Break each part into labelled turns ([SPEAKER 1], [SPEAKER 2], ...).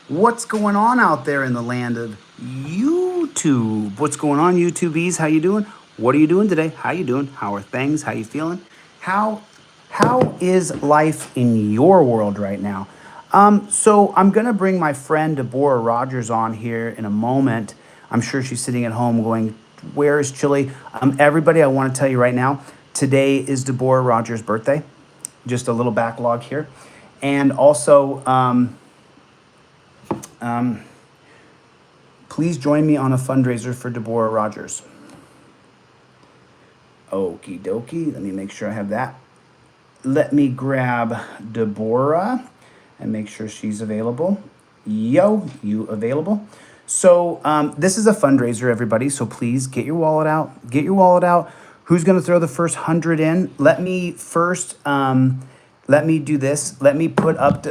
[SPEAKER 1] What's going on out there in the land of YouTube? What's going on, YouTubies? How you doing? What are you doing today? How you doing? How are things? How you feeling? How how is life in your world right now? So I'm gonna bring my friend Deborah Rogers on here in a moment. I'm sure she's sitting at home going, "Where is Chille?" Everybody, I want to tell you right now, today is Deborah Rogers' birthday. Just a little backlog here, and also. Please join me on a fundraiser for Deboraugh Rogers. Okie dokie. Let me make sure I have that. Let me grab Deborah and make sure she's available. Yo, you available? So this is a fundraiser, everybody. So please get your wallet out. Get your wallet out. Who's going to throw the first 100 in? Let me first. Let me do this. Let me put up.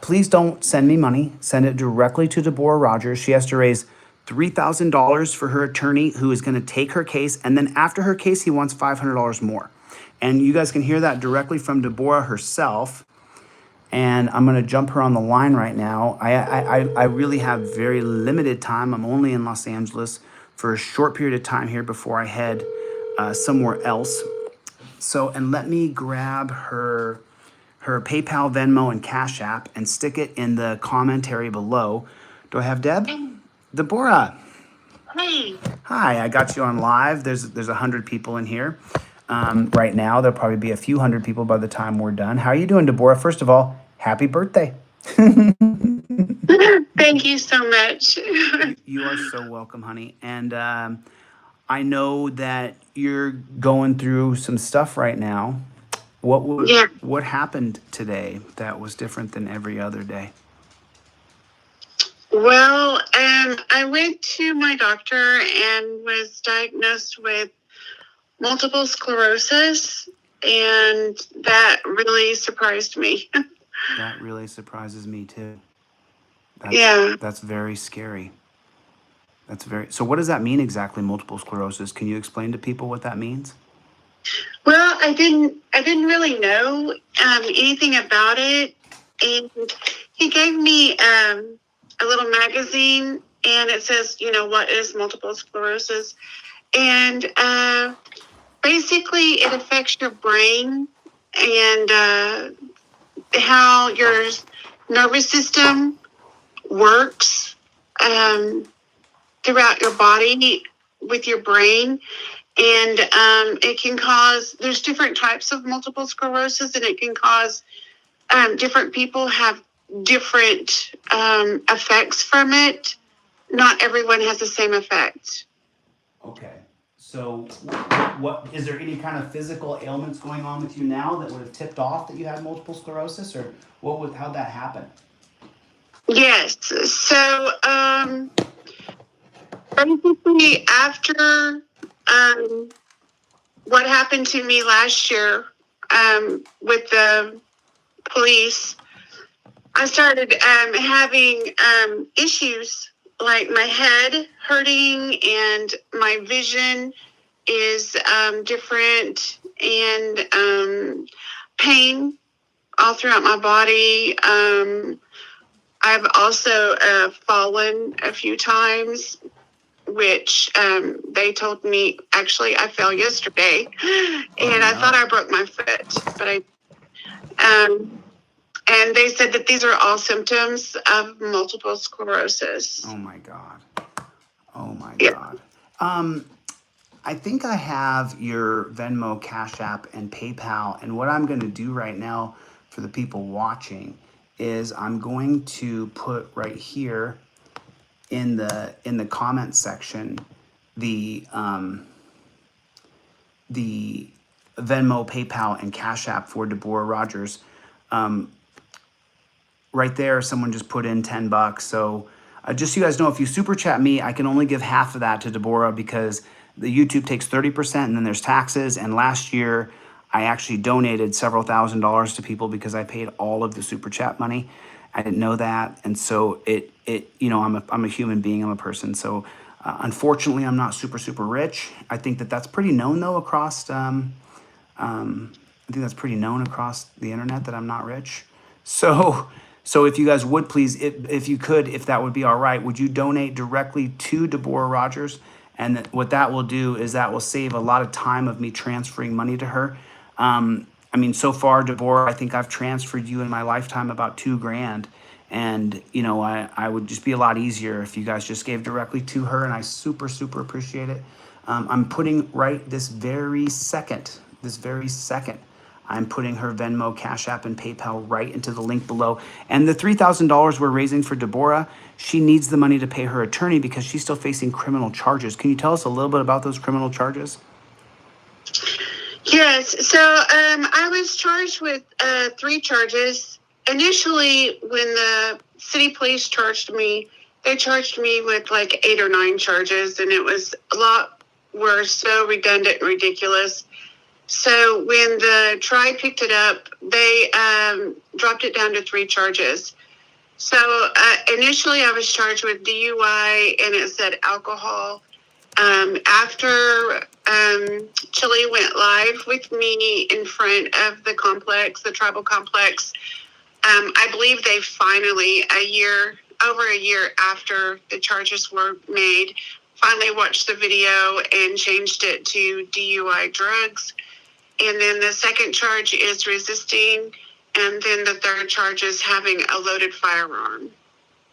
[SPEAKER 1] Please don't send me money. Send it directly to Deborah Rogers. She has to raise $3,000 for her attorney, who is going to take her case, and then after her case, he wants $500 more. And you guys can hear that directly from Deborah herself. And I'm going to jump her on the line right now. I really have very limited time. I'm only in Los Angeles for a short period of time here before I head somewhere else. So, and let me grab her PayPal, Venmo, and Cash App and stick it in the commentary below. Do I have Deb? Deborah.
[SPEAKER 2] Hey.
[SPEAKER 1] Hi, I got you on live. There's 100 people in here right now. There'll probably be a few hundred people by the time we're done. How are you doing, Deborah? First of all, happy birthday.
[SPEAKER 2] Thank you so much.
[SPEAKER 1] You are so welcome, honey. And I know that you're going through some stuff right now. What happened today that was different than every other day?
[SPEAKER 2] Well, I went to my doctor and was diagnosed with multiple sclerosis, and that really surprised me.
[SPEAKER 1] That really surprises me too. That's very scary. So what does that mean exactly, multiple sclerosis? Can you explain to people what that means?
[SPEAKER 2] Well, I didn't really know anything about it, and he gave me a little magazine, and it says, what is multiple sclerosis, and basically it affects your brain and how your nervous system works throughout your body with your brain. And it can cause, there's different types of multiple sclerosis, and it can cause different people have different effects from it. Not everyone has the same effect.
[SPEAKER 1] Okay. So what is there any kind of physical ailments going on with you now that would have tipped off that you had multiple sclerosis, or how'd that happen?
[SPEAKER 2] Yes. So basically after what happened to me last year with the police, I started having issues like my head hurting and my vision is different, and pain all throughout my body. I've also fallen a few times, which they told me, actually, I fell yesterday, and I thought I broke my foot, but and they said that these are all symptoms of multiple sclerosis.
[SPEAKER 1] Oh my God. Oh my God. I think I have your Venmo, Cash App, and PayPal. And what I'm going to do right now for the people watching is I'm going to put right here in the comment section the Venmo, PayPal, and Cash App for Deborah Rogers. Right there, someone just put in $10. So just so you guys know, if you super chat me, I can only give half of that to Deborah because the YouTube takes 30% and then there's taxes. And last year, I actually donated several $1,000s to people because I paid all of the super chat money. I didn't know that, and so I'm a human being. I'm a person. So unfortunately, I'm not super rich. I think that's pretty known though across. I think that's pretty known across the internet that I'm not rich. So So if you guys would please, if you could, if that would be all right, would you donate directly to Deborah Rogers? And what that will do is that will save a lot of time of me transferring money to her. I mean, so far, Deborah, I think I've transferred you in my lifetime about $2,000. And, you know, I would just be a lot easier if you guys just gave directly to her. And I super, super appreciate it. I'm putting right this very second, I'm putting her Venmo, Cash App, and PayPal right into the link below. And the $3,000 we're raising for Deborah, she needs the money to pay her attorney because she's still facing criminal charges. Can you tell us a little bit about those criminal charges?
[SPEAKER 2] Yes. So I was charged with 3 charges. Initially, when the city police charged me, they charged me with like 8 or 9 charges, and it was a lot worse, so redundant and ridiculous. So when the tribe picked it up, they dropped it down to 3 charges. So initially I was charged with DUI, and it said alcohol. After Chille went live with me in front of the complex, the tribal complex, I believe they finally, over a year after the charges were made, finally watched the video and changed it to DUI drugs. And then the second charge is resisting. And then the third charge is having a loaded firearm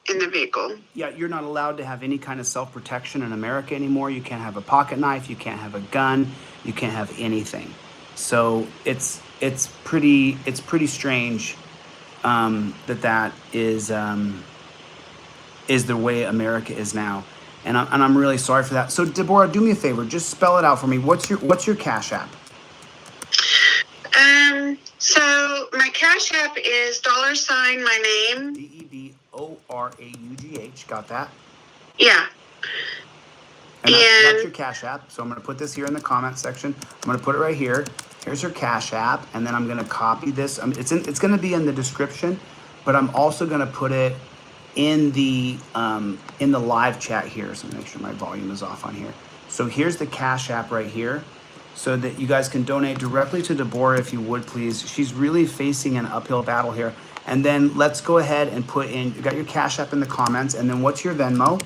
[SPEAKER 2] in the vehicle.
[SPEAKER 1] Yeah, you're not allowed to have any kind of self-protection in America anymore. You can't have a pocket knife. You can't have a gun. You can't have anything. So it's pretty strange that is the way America is now. And I'm really sorry for that. So Deborah, do me a favor. Just spell it out for me. What's your Cash App?
[SPEAKER 2] So my Cash App is $ my name.
[SPEAKER 1] Deboraugh. Got that?
[SPEAKER 2] Yeah.
[SPEAKER 1] And that's your Cash App. So I'm going to put this here in the comment section. I'm going to put it right here. Here's her Cash App. And then I'm going to copy this. It's going to be in the description, but I'm also going to put it in the live chat here. So make sure my volume is off on here. So here's the Cash App right here, so that you guys can donate directly to Deborah if you would, please. She's really facing an uphill battle here. And then let's go ahead and put in, you got your Cash App in the comments, and then what's your Venmo?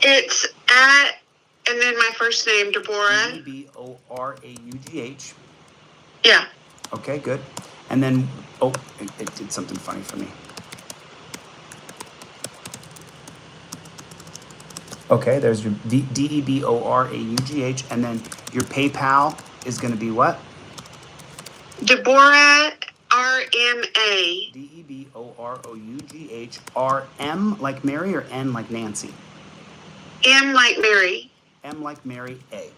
[SPEAKER 2] It's and then my first name, Deboraugh.
[SPEAKER 1] Deboraugh.
[SPEAKER 2] Yeah.
[SPEAKER 1] Okay, good. And then, it did something funny for me. Okay, there's your Deboraugh, and then your PayPal is going to be what?
[SPEAKER 2] Deboraugh RMA.
[SPEAKER 1] DeboroughRM like Mary, or N like Nancy?
[SPEAKER 2] M like Mary.
[SPEAKER 1] M like Mary A.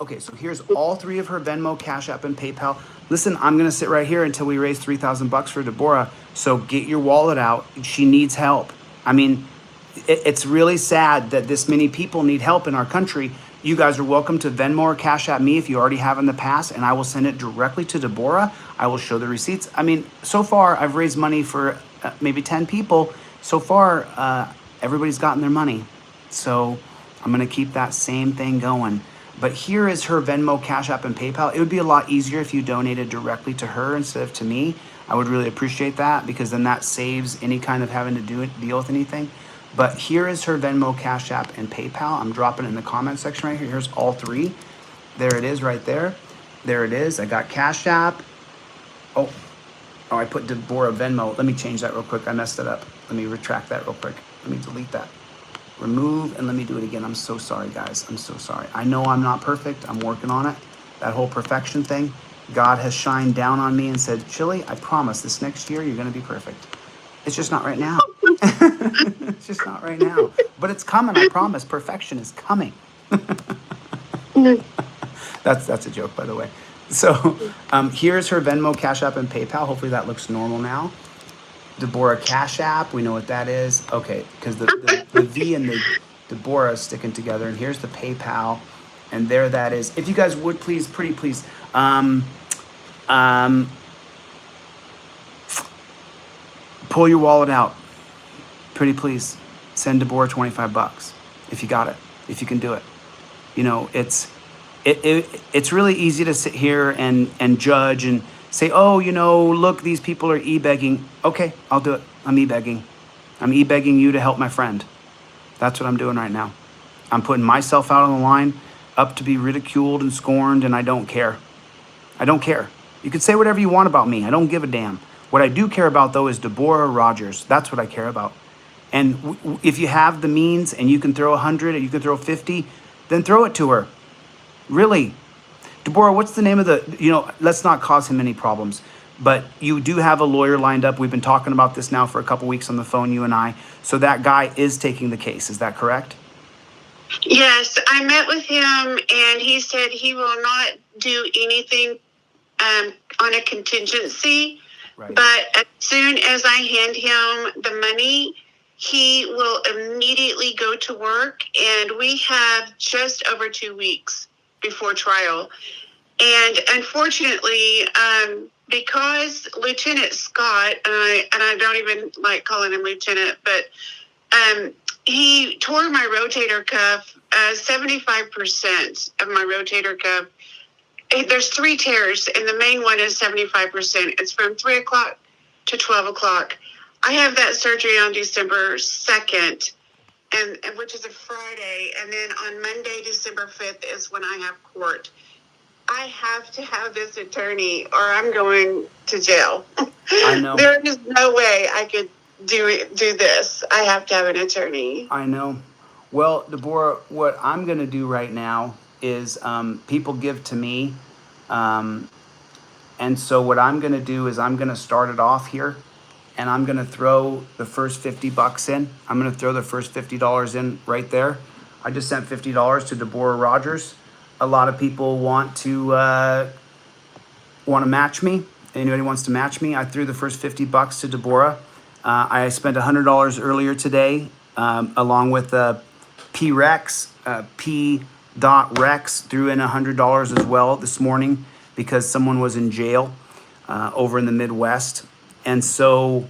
[SPEAKER 1] Okay, so here's all 3 of her Venmo, Cash App, and PayPal. Listen, I'm going to sit right here until we raise $3,000 for Deborah. So get your wallet out. She needs help. I mean, it's really sad that this many people need help in our country. You guys are welcome to Venmo or Cash App me if you already have in the past, and I will send it directly to Deborah. I will show the receipts. I mean, so far I've raised money for maybe 10 people. So far, everybody's gotten their money. So I'm going to keep that same thing going. But here is her Venmo, Cash App, and PayPal. It would be a lot easier if you donated directly to her instead of to me. I would really appreciate that, because then that saves any kind of having to deal with anything. But here is her Venmo, Cash App, and PayPal. I'm dropping it in the comment section right here. Here's all 3. There it is right there. There it is. I got Cash App. Oh, I put Deboraugh Venmo. Let me change that real quick. I messed it up. Let me retract that real quick. Let me delete that. Remove, and let me do it again. I'm so sorry, guys. I'm so sorry. I know I'm not perfect. I'm working on it. That whole perfection thing. God has shined down on me and said, Chille, I promise this next year you're going to be perfect. It's just not right now. It's just not right now. But it's coming, I promise. Perfection is coming. That's a joke, by the way. So here's her Venmo, Cash App, and PayPal. Hopefully that looks normal now. Deborah Cash App, we know what that is. Okay, because the V and the Deborah is sticking together. And here's the PayPal. And there that is. If you guys would please, pretty please, pull your wallet out. Pretty please. Send Deboraugh $25 if you got it, if you can do it. You know, it's really easy to sit here and judge and say, oh, look, these people are e-begging. Okay, I'll do it. I'm e-begging. I'm e-begging you to help my friend. That's what I'm doing right now. I'm putting myself out on the line, up to be ridiculed and scorned, and I don't care. I don't care. You can say whatever you want about me. I don't give a damn. What I do care about, though, is Deboraugh Rogers. That's what I care about. And if you have the means and you can throw 100 or you can throw 50, then throw it to her. Really. Deboraugh, what's the name of let's not cause him any problems. But you do have a lawyer lined up. We've been talking about this now for a couple weeks on the phone, you and I. So that guy is taking the case. Is that correct?
[SPEAKER 2] Yes, I met with him, and he said he will not do anything on a contingency. Right. But as soon as I hand him the money, he will immediately go to work. And we have just over 2 weeks before trial. And unfortunately, because Lieutenant Scott, and I don't even like calling him Lieutenant, but he tore my rotator cuff, 75% of my rotator cuff. There's 3 tears, and the main one is 75%. It's from 3 o'clock to 12 o'clock. I have that surgery on December 2nd, and which is a Friday. And then on Monday, December 5th, is when I have court. I have to have this attorney, or I'm going to jail.
[SPEAKER 1] I know.
[SPEAKER 2] There is no way I could do this. I have to have an attorney.
[SPEAKER 1] I know. Well, Deboraugh, what I'm going to do right now is people give to me. And so what I'm going to do is I'm going to start it off here, and I'm going to throw the first $50 in. I'm going to throw the first $50 in right there. I just sent $50 to Deboraugh Rogers. A lot of people want to match me. Anybody wants to match me? I threw the first $50 to Deboraugh. I spent $100 earlier today, along with P-Rex. P.Rex threw in $100 as well this morning because someone was in jail over in the Midwest. And so,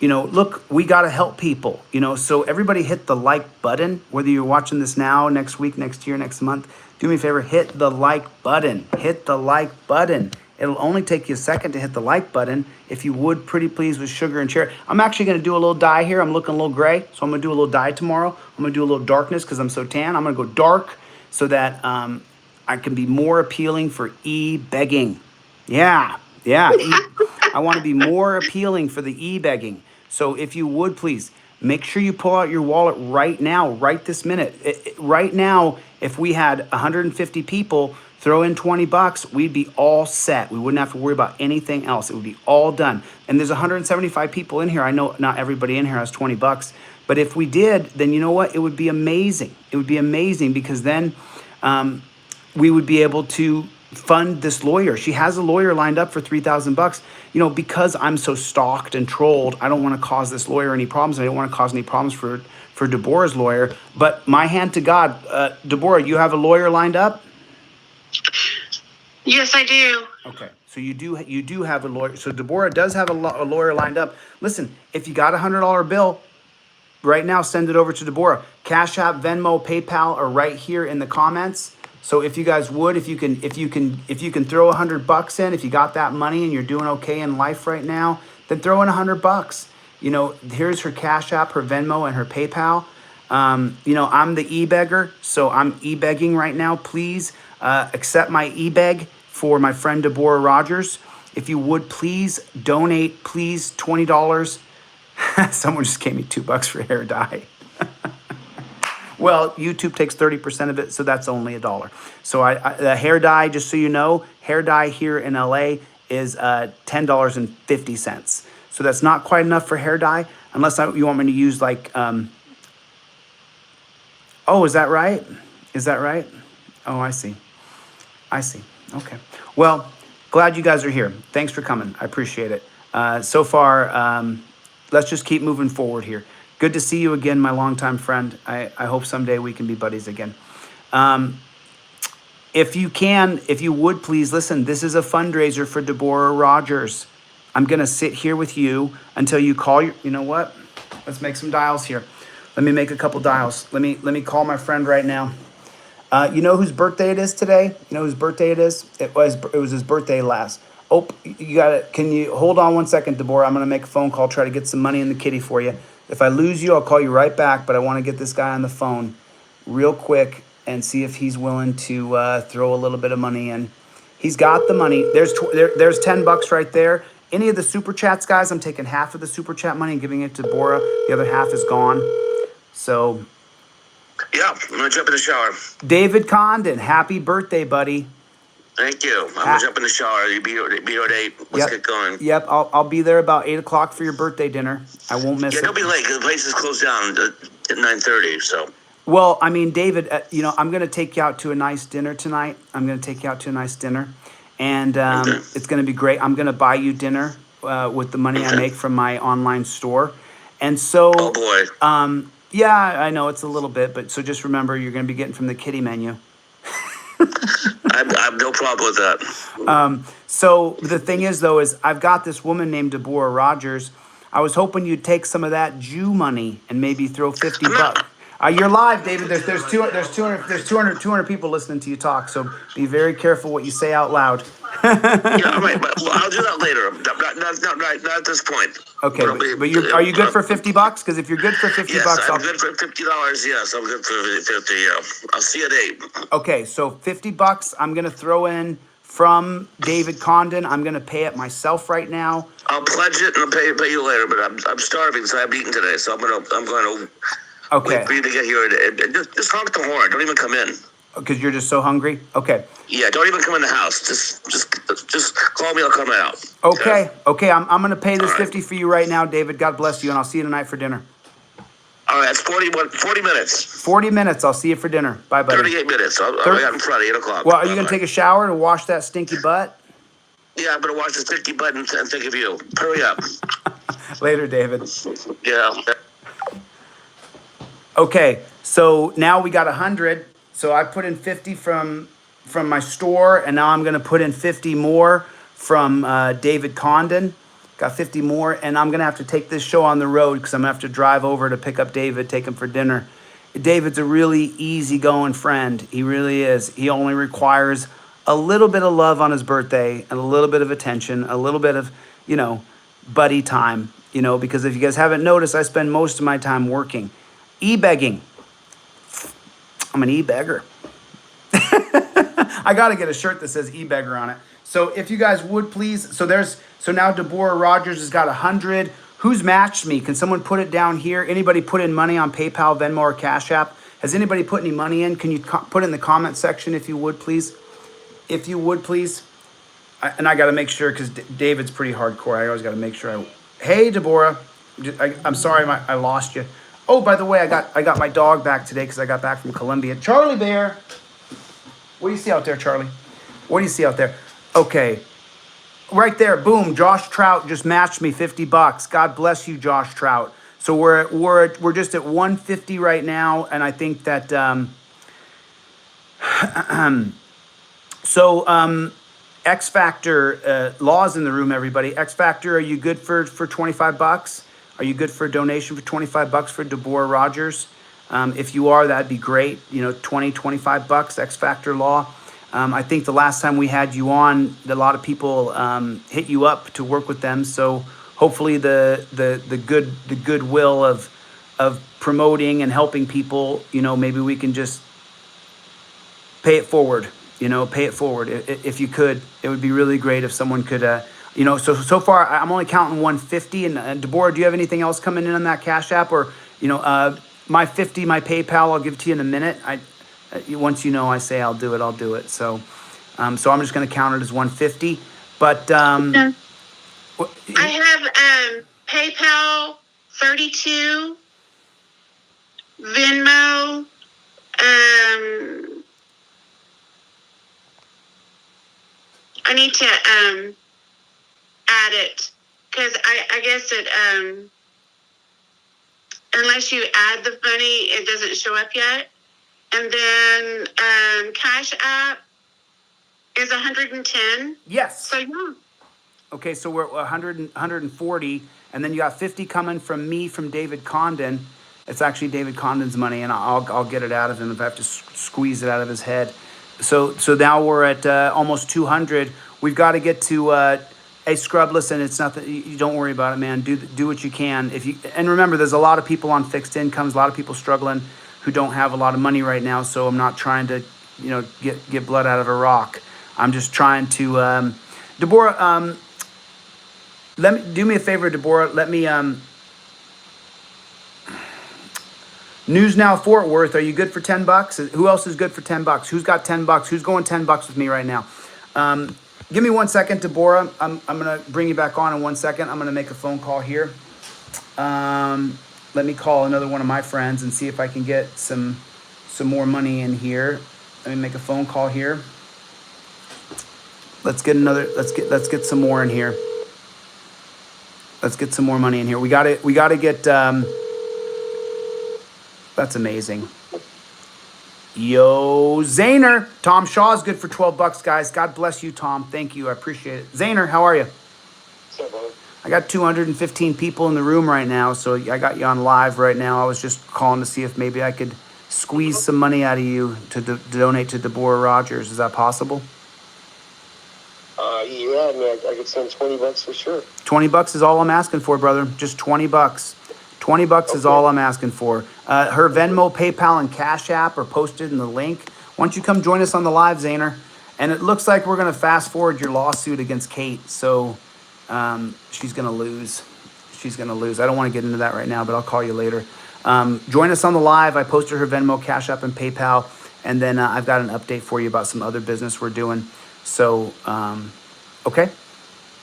[SPEAKER 1] look, we got to help people, so everybody hit the like button, whether you're watching this now, next week, next year, next month. Do me a favor, hit the like button. Hit the like button. It'll only take you a second to hit the like button. If you would, pretty please, with sugar and cherry. I'm actually going to do a little dye here. I'm looking a little gray, so I'm going to do a little dye tomorrow. I'm going to do a little darkness because I'm so tan. I'm going to go dark so that I can be more appealing for e-begging. Yeah. I want to be more appealing for the e-begging. So if you would, please, make sure you pull out your wallet right now, right this minute. Right now, if we had 150 people throw in $20, we'd be all set. We wouldn't have to worry about anything else. It would be all done. And there's 175 people in here. I know not everybody in here has $20, but if we did, then you know what? It would be amazing. It would be amazing because then we would be able to fund this lawyer. She has a lawyer lined up for $3,000. Because I'm so stalked and trolled, I don't want to cause this lawyer any problems. I don't want to cause any problems for Deborough's lawyer. But my hand to God, Deboraugh, you have a lawyer lined up?
[SPEAKER 2] Yes, I do.
[SPEAKER 1] Okay, so you do have a lawyer. So Deboraugh does have a lawyer lined up. Listen, if you got $100 bill right now, send it over to Deboraugh. Cash App, Venmo, PayPal are right here in the comments. So if you guys would, if you can throw $100 in, if you got that money and you're doing okay in life right now, then throw in $100. Here's her Cash App, her Venmo, and her PayPal. I'm the e-beggar, so I'm e-begging right now. Please accept my e-beg for my friend Deboraugh Rogers. If you would, please donate, please, $20. Someone just gave me $2 for hair dye. Well, YouTube takes 30% of it, so that's only $1. So the hair dye, just so you know, hair dye here in LA is $10.50. So that's not quite enough for hair dye, unless you want me to use like, oh, is that right? Is that right? Oh, I see. Okay. Well, glad you guys are here. Thanks for coming. I appreciate it. So far, let's just keep moving forward here. Good to see you again, my longtime friend. I hope someday we can be buddies again. If you would, please listen. This is a fundraiser for Deboraugh Rogers. I'm going to sit here with you until you call you know what? Let's make some dials here. Let me make a couple dials. Let me call my friend right now. You know whose birthday it is today? You know whose birthday it is? It was his birthday last. Oh, you got it. Can you hold on one second, Deboraugh? I'm going to make a phone call, try to get some money in the kitty for you. If I lose you, I'll call you right back, but I want to get this guy on the phone real quick and see if he's willing to throw a little bit of money in. He's got the money. There's $10 right there. Any of the super chats, guys, I'm taking half of the super chat money and giving it to Deboraugh. The other half is gone. So,
[SPEAKER 3] yeah, I'm gonna jump in the shower.
[SPEAKER 1] David Condon, happy birthday, buddy.
[SPEAKER 3] Thank you. I'm gonna jump in the shower. You be here at 8. Let's get going.
[SPEAKER 1] Yep, I'll be there about 8 o'clock for your birthday dinner. I won't miss it.
[SPEAKER 3] Yeah, don't be late because the place is closed down at 9:30. So.
[SPEAKER 1] Well, I mean, David, I'm going to take you out to a nice dinner tonight. And it's going to be great. I'm going to buy you dinner with the money I make from my online store. And so,
[SPEAKER 3] oh boy.
[SPEAKER 1] Yeah, I know it's a little bit, but so just remember, you're going to be getting from the kitty menu.
[SPEAKER 3] I've no problem with that.
[SPEAKER 1] So the thing is, though, is I've got this woman named Deboraugh Rogers. I was hoping you'd take some of that Jew money and maybe throw $50. You're live, David. There's 200 people listening to you talk. So be very careful what you say out loud.
[SPEAKER 3] Yeah, all right, but I'll do that later. Not at this point.
[SPEAKER 1] Okay, but are you good for $50? Because if you're good for $50,
[SPEAKER 3] yes, I'm good for $50. Yes, I'm good for 50. Yeah, I'll see you at 8.
[SPEAKER 1] Okay, so $50. I'm gonna throw in from David Condon. I'm gonna pay it myself right now.
[SPEAKER 3] I'll pledge it and I'll pay you later. But I'm starving, so I haven't eaten today. So I'm going to.
[SPEAKER 1] Okay.
[SPEAKER 3] Wait for you to get here. Just honk the horn. Don't even come in.
[SPEAKER 1] Because you're just so hungry? Okay.
[SPEAKER 3] Yeah, don't even come in the house. Just call me. I'll come out.
[SPEAKER 1] Okay. I'm going to pay this 50 for you right now, David. God bless you, and I'll see you tonight for dinner.
[SPEAKER 3] All right, that's 40 minutes.
[SPEAKER 1] 40 minutes. I'll see you for dinner. Bye, buddy.
[SPEAKER 3] 38 minutes. I got in front of 8 o'clock.
[SPEAKER 1] Well, are you going to take a shower to wash that stinky butt?
[SPEAKER 3] Yeah, I'm going to wash the stinky butt and think of you. Hurry up.
[SPEAKER 1] Later, David.
[SPEAKER 3] Yeah.
[SPEAKER 1] Okay, so now we got 100. So I put in 50 from my store, and now I'm going to put in 50 more from David Condon. Got 50 more, and I'm going to have to take this show on the road because I'm going to have to drive over to pick up David, take him for dinner. David's a really easygoing friend. He really is. He only requires a little bit of love on his birthday and a little bit of attention, a little bit of, buddy time, because if you guys haven't noticed, I spend most of my time working. E-begging. I'm an e-beggar. I got to get a shirt that says e-beggar on it. So if you guys would please, so now Deboraugh Rogers has got 100. Who's matched me? Can someone put it down here? Anybody put in money on PayPal, Venmo, or Cash App? Has anybody put any money in? Can you put it in the comment section if you would please? If you would please. And I got to make sure because David's pretty hardcore. I always got to make sure Hey, Deboraugh. I'm sorry I lost you. Oh, by the way, I got my dog back today because I got back from Colombia. Charlie Bear. What do you see out there, Charlie? What do you see out there? Okay. Right there, boom. Josh Trout just matched me $50. God bless you, Josh Trout. So we're just at 150 right now, and I think that X Factor, Lawz in the room, everybody. X Factor, are you good for $25? Are you good for a donation for $25 for Deboraugh Rogers? If you are, that'd be great. $25, X Factor Law. I think the last time we had you on, a lot of people hit you up to work with them. So hopefully the goodwill of promoting and helping people, maybe we can just pay it forward. Pay it forward. If you could, it would be really great if someone could. So far I'm only counting 150. And Deboraugh, do you have anything else coming in on that Cash App or my 50, my PayPal? I'll give it to you in a minute. Once I say I'll do it. So I'm just going to count it as 150. But
[SPEAKER 2] I have PayPal 32, Venmo. I need to add it because I guess it unless you add the money, it doesn't show up yet. And then Cash App is 110.
[SPEAKER 1] Yes.
[SPEAKER 2] So yeah.
[SPEAKER 1] Okay, so we're 140, and then you got 50 coming from me from David Condon. It's actually David Condon's money, and I'll get it out of him if I have to squeeze it out of his head. So now we're at almost 200. We've got to get to a scrubless, and it's nothing. You don't worry about it, man. Do what you can. And remember, there's a lot of people on fixed incomes, a lot of people struggling who don't have a lot of money right now. So I'm not trying to, get blood out of a rock. I'm just trying to, Deborah. Do me a favor, Deborah. Let me. News Now Fort Worth. Are you good for $10? Who else is good for $10? Who's got $10? Who's going $10 with me right now? Give me 1 second, Deborah. I'm gonna bring you back on in 1 second. I'm gonna make a phone call here. Let me call another one of my friends and see if I can get some more money in here. Let me make a phone call here. Let's get some more in here. Let's get some more money in here. We gotta get. That's amazing. Yo, Zayner. Tom Shaw is good for $12, guys. God bless you, Tom. Thank you. I appreciate it. Zayner, how are you?
[SPEAKER 4] What's up, brother?
[SPEAKER 1] I got 215 people in the room right now, so I got you on live right now. I was just calling to see if maybe I could squeeze some money out of you to donate to Deboraugh Rogers. Is that possible?
[SPEAKER 4] Yeah, I mean, I could send $20 for sure.
[SPEAKER 1] $20 is all I'm asking for, brother. Just $20. $20 is all I'm asking for. Her Venmo, PayPal, and Cash App are posted in the link. Why don't you come join us on the live, Zayner? And it looks like we're going to fast forward your lawsuit against Kate. So she's going to lose. She's going to lose. I don't want to get into that right now, but I'll call you later. Join us on the live. I posted her Venmo, Cash App, and PayPal. And then I've got an update for you about some other business we're doing. So, okay?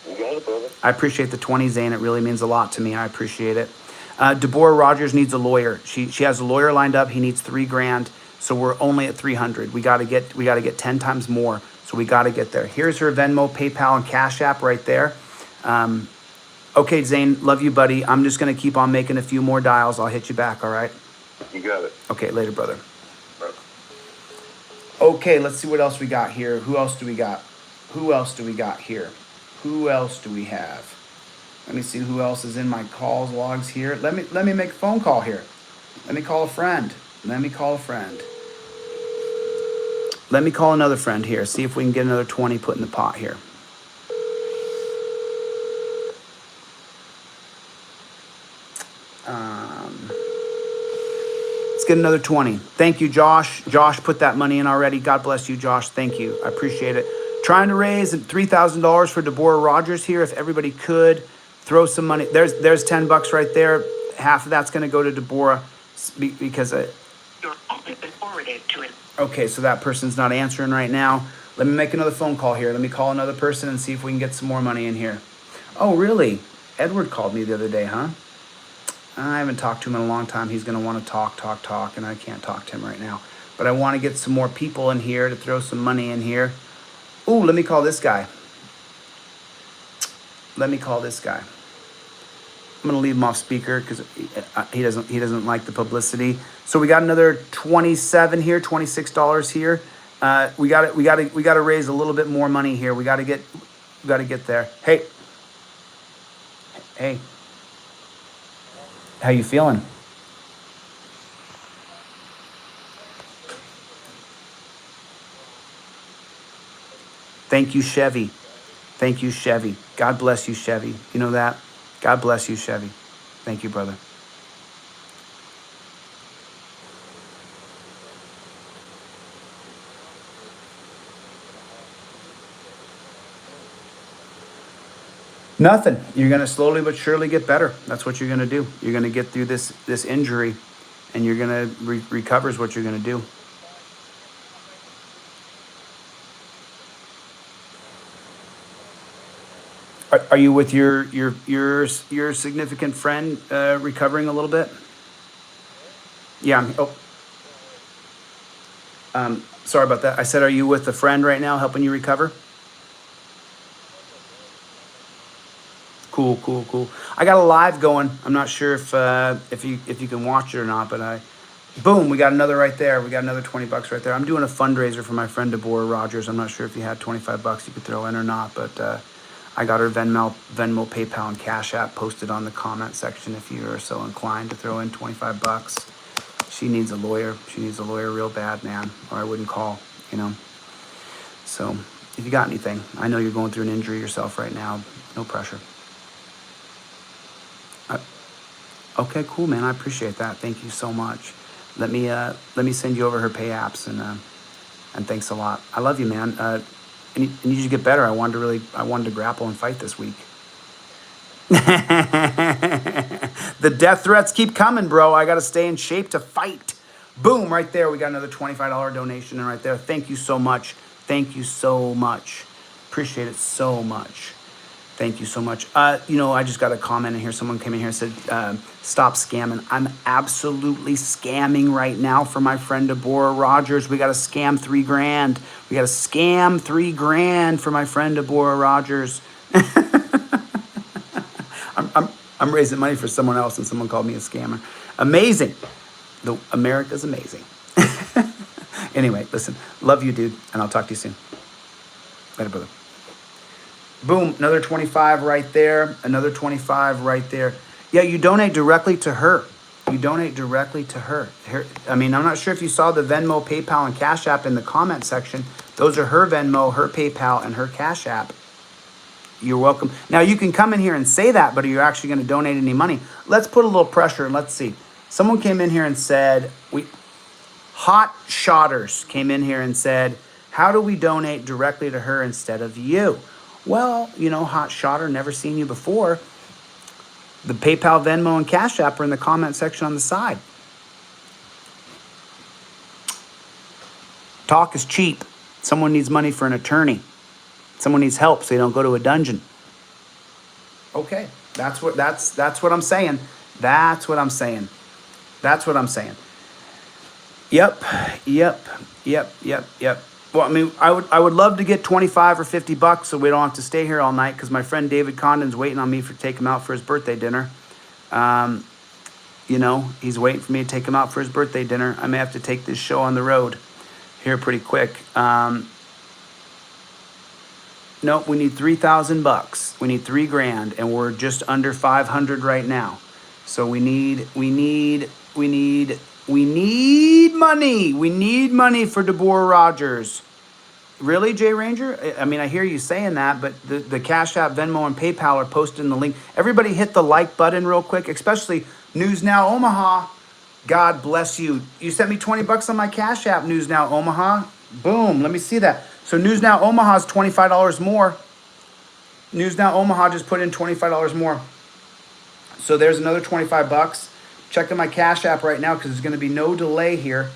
[SPEAKER 4] You got it, brother.
[SPEAKER 1] I appreciate the 20, Zane. It really means a lot to me. I appreciate it. Deboraugh Rogers needs a lawyer. She has a lawyer lined up. He needs $3,000. So we're only at 300. We got to get 10 times more. So we got to get there. Here's her Venmo, PayPal, and Cash App right there. Okay, Zane, love you, buddy. I'm just going to keep on making a few more dials. I'll hit you back, all right?
[SPEAKER 4] You got it.
[SPEAKER 1] Okay, later, brother.
[SPEAKER 4] Bye.
[SPEAKER 1] Okay, let's see what else we got here. Who else do we got? Who else do we got here? Who else do we have? Let me see who else is in my calls logs here. Let me make a phone call here. Let me call a friend. Let me call another friend here. See if we can get another 20 put in the pot here. Let's get another 20. Thank you, Josh. Josh put that money in already. God bless you, Josh. Thank you. I appreciate it. Trying to raise $3,000 for Deboraugh Rogers here. If everybody could throw some money. There's $10 right there. Half of that's going to go to Deboraugh because your call has been forwarded to it. Okay, so that person's not answering right now. Let me make another phone call here. Let me call another person and see if we can get some more money in here. Oh, really? Edward called me the other day, huh? I haven't talked to him in a long time. He's going to want to talk, and I can't talk to him right now. But I want to get some more people in here to throw some money in here. Ooh, let me call this guy. I'm going to leave him off speaker because he doesn't like the publicity. So we got another 27 here, $26 here. We got to raise a little bit more money here. We got to get there. Hey. How you feeling? Thank you, Chevy. Thank you, Chevy. God bless you, Chevy. You know that? God bless you, Chevy. Thank you, brother. Nothing. You're going to slowly but surely get better. That's what you're going to do. You're going to get through this injury, and you're going to recover is what you're going to do. Are you with your significant friend recovering a little bit? Yeah. Sorry about that. I said, are you with a friend right now helping you recover? Cool. I got a live going. I'm not sure if you can watch it or not, but boom, we got another right there. We got another $20 right there. I'm doing a fundraiser for my friend Deboraugh Rogers. I'm not sure if you had $25 you could throw in or not, but I got her Venmo, PayPal, and Cash App posted on the comment section if you are so inclined to throw in $25. She needs a lawyer. She needs a lawyer real bad, man, or I wouldn't call, So if you got anything. I know you're going through an injury yourself right now. No pressure. Okay, cool, man. I appreciate that. Thank you so much. Let me send you over her pay apps, and thanks a lot. I love you, man. I need you to get better. I wanted to grapple and fight this week. The death threats keep coming, bro. I got to stay in shape to fight. Boom, right there. We got another $25 donation right there. Thank you so much. Thank you so much. Appreciate it so much. Thank you so much. I just got a comment in here. Someone came in here and said, stop scamming. I'm absolutely scamming right now for my friend Deboraugh Rogers. We got to scam $3,000. We got to scam $3,000 for my friend Deboraugh Rogers. I'm raising money for someone else, and someone called me a scammer. Amazing. America's amazing. Anyway, listen. Love you, dude, and I'll talk to you soon. Later, brother. Boom, another 25 right there. Another 25 right there. Yeah, you donate directly to her. You donate directly to her. I'm not sure if you saw the Venmo, PayPal, and Cash App in the comment section. Those are her Venmo, her PayPal, and her Cash App. You're welcome. Now, you can come in here and say that, but are you actually going to donate any money? Let's put a little pressure, and let's see. Someone came in here and said, Hot Shotters came in here and said, how do we donate directly to her instead of you? Well, Hot Shotter, never seen you before. The PayPal, Venmo, and Cash App are in the comment section on the side. Talk is cheap. Someone needs money for an attorney. Someone needs help so they don't go to a dungeon. Okay, that's what I'm saying. That's what I'm saying. That's what I'm saying. Yep. Well, I would love to get 25 or 50 bucks so we don't have to stay here all night, because my friend David Condon's waiting on me to take him out for his birthday dinner. He's waiting for me to take him out for his birthday dinner. I may have to take this show on the road here pretty quick. Nope, we need 3,000 bucks. We need $3,000, and we're just under 500 right now. So we need money. We need money for Deboraugh Rogers. Really, Jay Ranger? I hear you saying that, but the Cash App, Venmo, and PayPal are posted in the link. Everybody hit the like button real quick, especially News Now Omaha. God bless you. You sent me 20 bucks on my Cash App, News Now Omaha. Boom, let me see that. So News Now Omaha is $25 more. News Now Omaha just put in $25 more. So there's another 25 bucks. Checking my Cash App right now because there's going to be no delay here.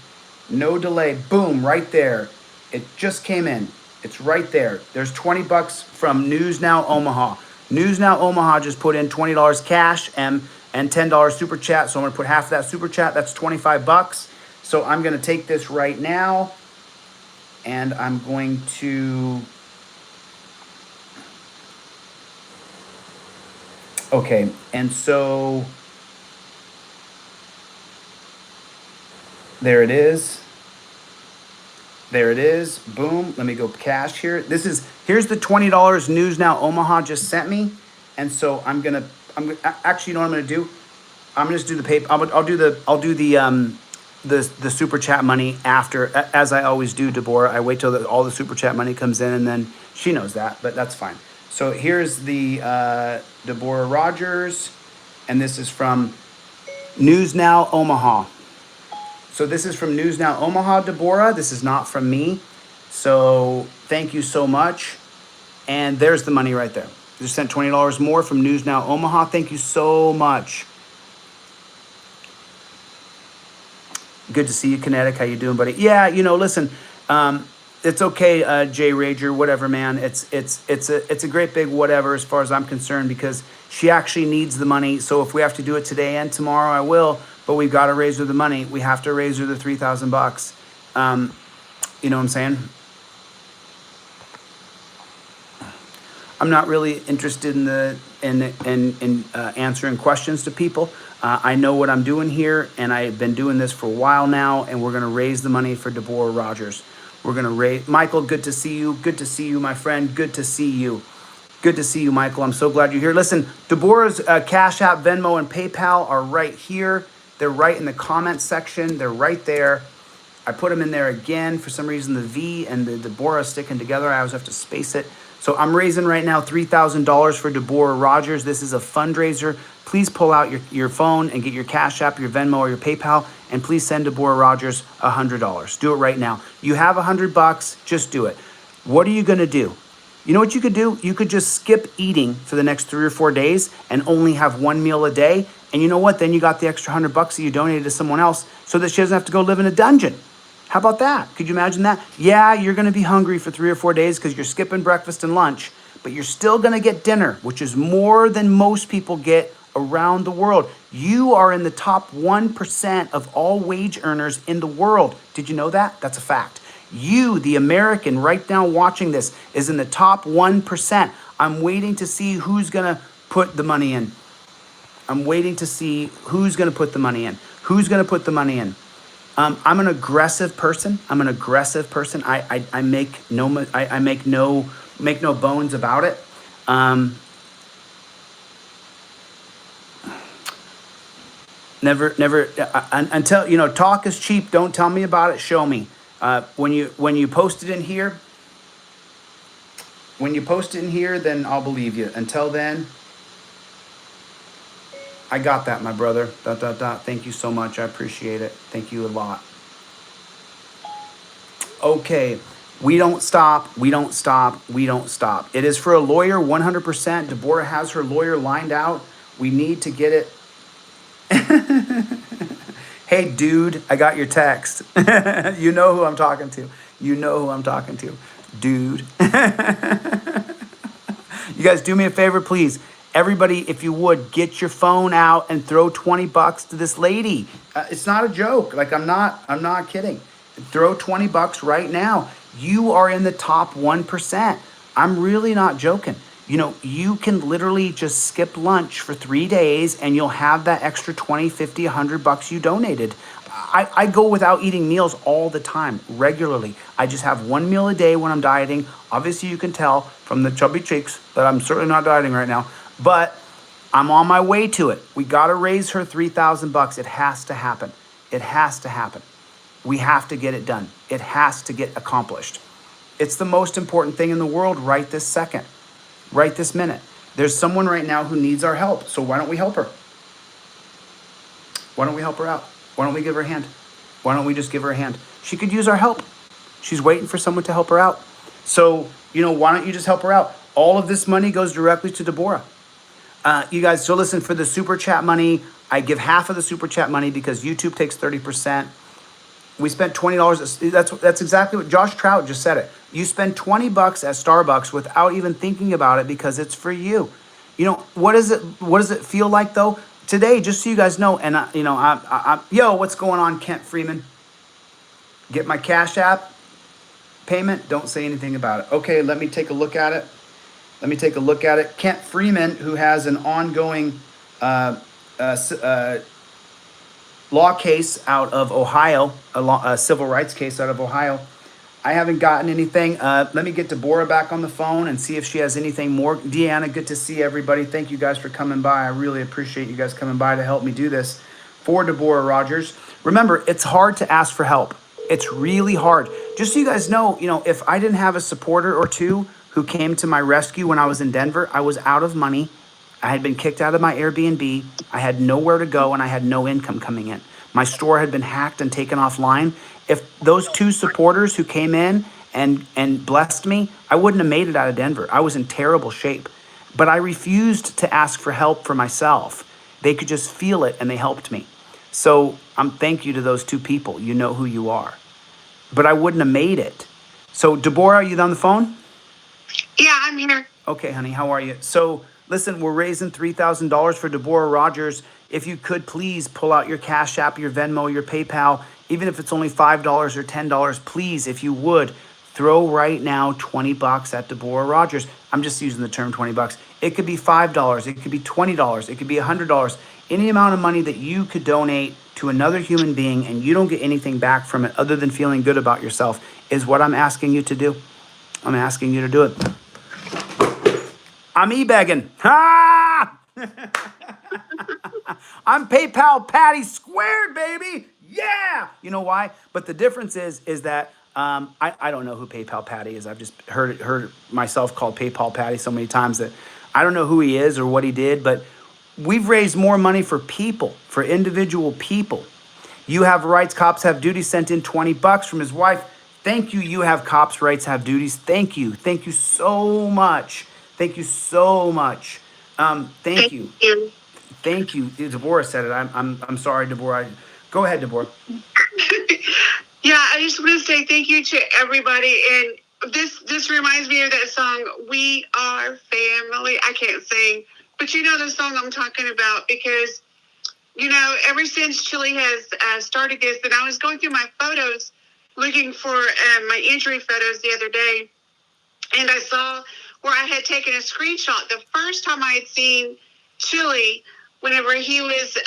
[SPEAKER 1] No delay. Boom, right there. It just came in. It's right there. There's 20 bucks from News Now Omaha. News Now Omaha just put in $20 cash and $10 super chat. So I'm going to put half of that super chat. That's 25 bucks. So I'm going to take this right now, and I'm going to... Okay, and so... There it is. There it is. Boom. Let me go cash here. Here's the $20 News Now Omaha just sent me. And so I'm actually, you know what I'm gonna do? I'm gonna just do the paper. I'll do the super chat money after, as I always do, Deboraugh. I wait till all the super chat money comes in, and then she knows that, but that's fine. So here's the Deboraugh Rogers, and this is from News Now Omaha. So this is from News Now Omaha, Deboraugh. This is not from me. So thank you so much. And there's the money right there. Just sent $20 more from News Now Omaha. Thank you so much. Good to see you, Kinetic. How you doing, buddy? Yeah, listen, it's okay, Jay Rager, whatever, man. It's a great big whatever as far as I'm concerned, because she actually needs the money. So if we have to do it today and tomorrow, I will. But we've got to raise her the money. We have to raise her the 3,000 bucks. You know what I'm saying? I'm not really interested in answering questions to people. I know what I'm doing here, and I've been doing this for a while now, and we're going to raise the money for Deboraugh Rogers. We're going to raise... Michael, good to see you. Good to see you, my friend. Good to see you. Good to see you, Michael. I'm so glad you're here. Listen, Deborah's Cash App, Venmo, and PayPal are right here. They're right in the comment section. They're right there. I put them in there again. For some reason, the V and the Deboraugh sticking together. I always have to space it. So I'm raising right now $3,000 for Deboraugh Rogers. This is a fundraiser. Please pull out your phone and get your Cash App, your Venmo, or your PayPal, and please send Deboraugh Rogers $100. Do it right now. You have $100, just do it. What are you gonna do? You know what you could do? You could just skip eating for the next 3 or 4 days and only have one meal a day. And you know what? Then you got the extra $100 that you donated to someone else so that she doesn't have to go live in a dungeon. How about that? Could you imagine that? Yeah, you're going to be hungry for 3 or 4 days because you're skipping breakfast and lunch, but you're still going to get dinner, which is more than most people get around the world. You are in the top 1% of all wage earners in the world. Did you know that? That's a fact. You, the American, right now watching this, is in the top 1%. I'm waiting to see who's going to put the money in. I'm waiting to see who's going to put the money in. Who's going to put the money in? I'm an aggressive person. I make no bones about it. Until talk is cheap. Don't tell me about it. Show me. When you post it in here, then I'll believe you. Until then, I got that, my brother. ... Thank you so much. I appreciate it. Thank you a lot. Okay. We don't stop. We don't stop. We don't stop. It is for a lawyer, 100%. Deboraugh has her lawyer lined out. We need to get it. Hey, dude, I got your text. You know who I'm talking to. You know who I'm talking to. Dude. You guys, do me a favor, please. Everybody, if you would, get your phone out and throw $20 to this lady. It's not a joke. Like, I'm not kidding. Throw $20 right now. You are in the top 1%. I'm really not joking. You can literally just skip lunch for 3 days and you'll have that extra 20, 50, $100 you donated. I go without eating meals all the time, regularly. I just have one meal a day when I'm dieting. Obviously, you can tell from the chubby cheeks that I'm certainly not dieting right now. But I'm on my way to it. We got to raise her $3,000. It has to happen. It has to happen. We have to get it done. It has to get accomplished. It's the most important thing in the world right this second, right this minute. There's someone right now who needs our help. So why don't we help her? Why don't we help her out? Why don't we give her a hand? Why don't we just give her a hand? She could use our help. She's waiting for someone to help her out. So, why don't you just help her out? All of this money goes directly to Deboraugh. You guys, so listen, for the super chat money, I give half of the super chat money because YouTube takes 30%. We spent $20. That's exactly what Josh Trout just said it. You spend $20 at Starbucks without even thinking about it because it's for you. What does it feel like though? Today, just so you guys know, and yo, what's going on, Kent Freeman? Get my Cash App payment. Don't say anything about it. Okay, let me take a look at it. Kent Freeman, who has an ongoing law case out of Ohio, a civil rights case out of Ohio. I haven't gotten anything. Let me get Deboraugh back on the phone and see if she has anything more. Deanna, good to see everybody. Thank you guys for coming by. I really appreciate you guys coming by to help me do this for Deboraugh Rogers. Remember, it's hard to ask for help. It's really hard. Just so you guys know, if I didn't have a supporter or two who came to my rescue when I was in Denver, I was out of money. I had been kicked out of my Airbnb. I had nowhere to go and I had no income coming in. My store had been hacked and taken offline. If those two supporters who came in and blessed me, I wouldn't have made it out of Denver. I was in terrible shape. But I refused to ask for help for myself. They could just feel it and they helped me. So thank you to those two people. You know who you are. But I wouldn't have made it. So Deboraugh, are you on the phone?
[SPEAKER 2] Yeah, I'm here.
[SPEAKER 1] Okay, honey, how are you? So listen, we're raising $3,000 for Deboraugh Rogers. If you could please pull out your Cash App, your Venmo, your PayPal, even if it's only $5 or $10, please, if you would, throw right now $20 at Deboraugh Rogers. I'm just using the term $20. It could be $5, it could be $20, it could be $100. Any amount of money that you could donate to another human being and you don't get anything back from it other than feeling good about yourself is what I'm asking you to do. I'm asking you to do it. I'm e-begging. Ha! I'm PayPal Patty squared, baby. Yeah. You know why? But the difference is that I don't know who PayPal Patty is. I've just heard myself called PayPal Patty so many times that I don't know who he is or what he did. But we've raised more money for people, for individual people. You Have Rights, Cops Have Duties sent in $20 from his wife. Thank you. You Have Cops Rights Have Duties. Thank you. Thank you so much. Thank you so much. Thank
[SPEAKER 2] Thank
[SPEAKER 1] you.
[SPEAKER 2] you.
[SPEAKER 1] Thank you. Deborah said it. I'm sorry, Deborah. Go ahead, Deborah.
[SPEAKER 2] Yeah, I just want to say thank you to everybody. And this reminds me of that song, We Are Family. I can't sing, but you know the song I'm talking about because, ever since Chille has started this, and I was going through my photos looking for my injury photos the other day, and I saw where I had taken a screenshot. The first time I had seen Chille, whenever he was,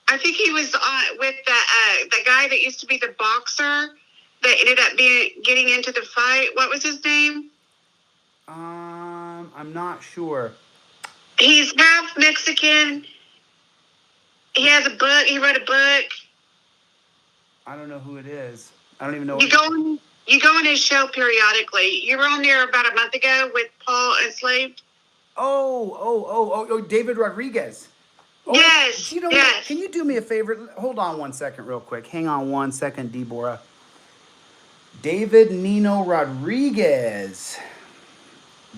[SPEAKER 2] I think he was with the guy that used to be the boxer that ended up getting into the fight. What was his name?
[SPEAKER 1] I'm not sure.
[SPEAKER 2] He's half Mexican. He has a book. He wrote a book.
[SPEAKER 1] I don't know who it is. I don't even know.
[SPEAKER 2] You go on his show periodically. You were on there about a month ago with Paul Enslaved.
[SPEAKER 1] Oh, David Rodriguez. Oh,
[SPEAKER 2] Yes,
[SPEAKER 1] you know
[SPEAKER 2] yes.
[SPEAKER 1] what? Can you do me a favor? Hold on 1 second, real quick. Hang on 1 second, Deborah. David Nino Rodriguez.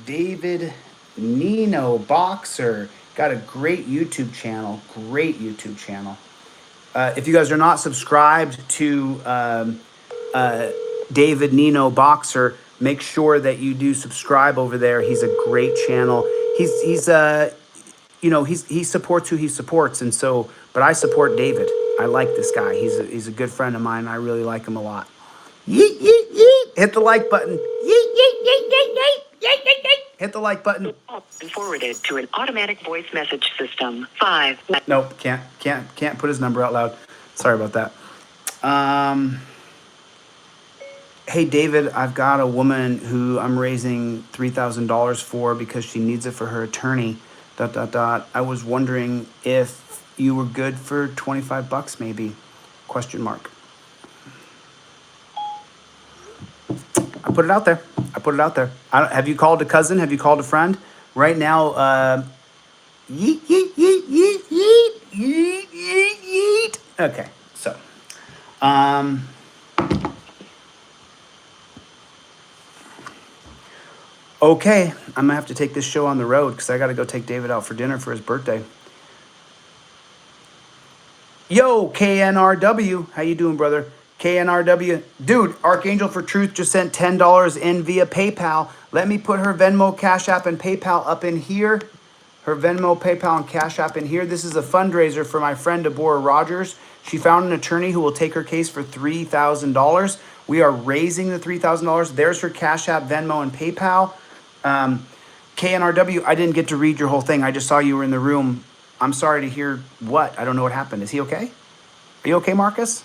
[SPEAKER 1] David Nino, boxer. Got a great YouTube channel. Great YouTube channel. If you guys are not subscribed to David Nino Boxer, make sure that you do subscribe over there. He's a great channel. He supports who he supports, and so. But I support David. I like this guy. He's a good friend of mine. And I really like him a lot. Yeet yeet yeet! Hit the like button. Yeet yeet yeet yeet yeet yeet yeet yeet! Hit the like button.
[SPEAKER 5] And forwarded to an automatic voice message system. 5.
[SPEAKER 1] Nope, can't put his number out loud. Sorry about that. Hey David, I've got a woman who I'm raising $3,000 for because she needs it for her attorney. ... I was wondering if you were good for $25 maybe? Question mark. I put it out there. Have you called a cousin? Have you called a friend? Right now, yeet, yeet, yeet, yeet, yeet, yeet, yeet, yeet. Okay, so, okay, I'm gonna have to take this show on the road because I gotta go take David out for dinner for his birthday. Yo, KNRW, how you doing, brother? KNRW, dude, Archangel for Truth just sent $10 in via PayPal. Let me put her Venmo, Cash App, and PayPal up in here. Her Venmo, PayPal, and Cash App in here. This is a fundraiser for my friend Deboraugh Rogers. She found an attorney who will take her case for $3,000. We are raising the $3,000. There's her Cash App, Venmo, and PayPal. KNRW, I didn't get to read your whole thing. I just saw you were in the room. I'm sorry to hear what? I don't know what happened. Is he okay? Are you okay, Marcus?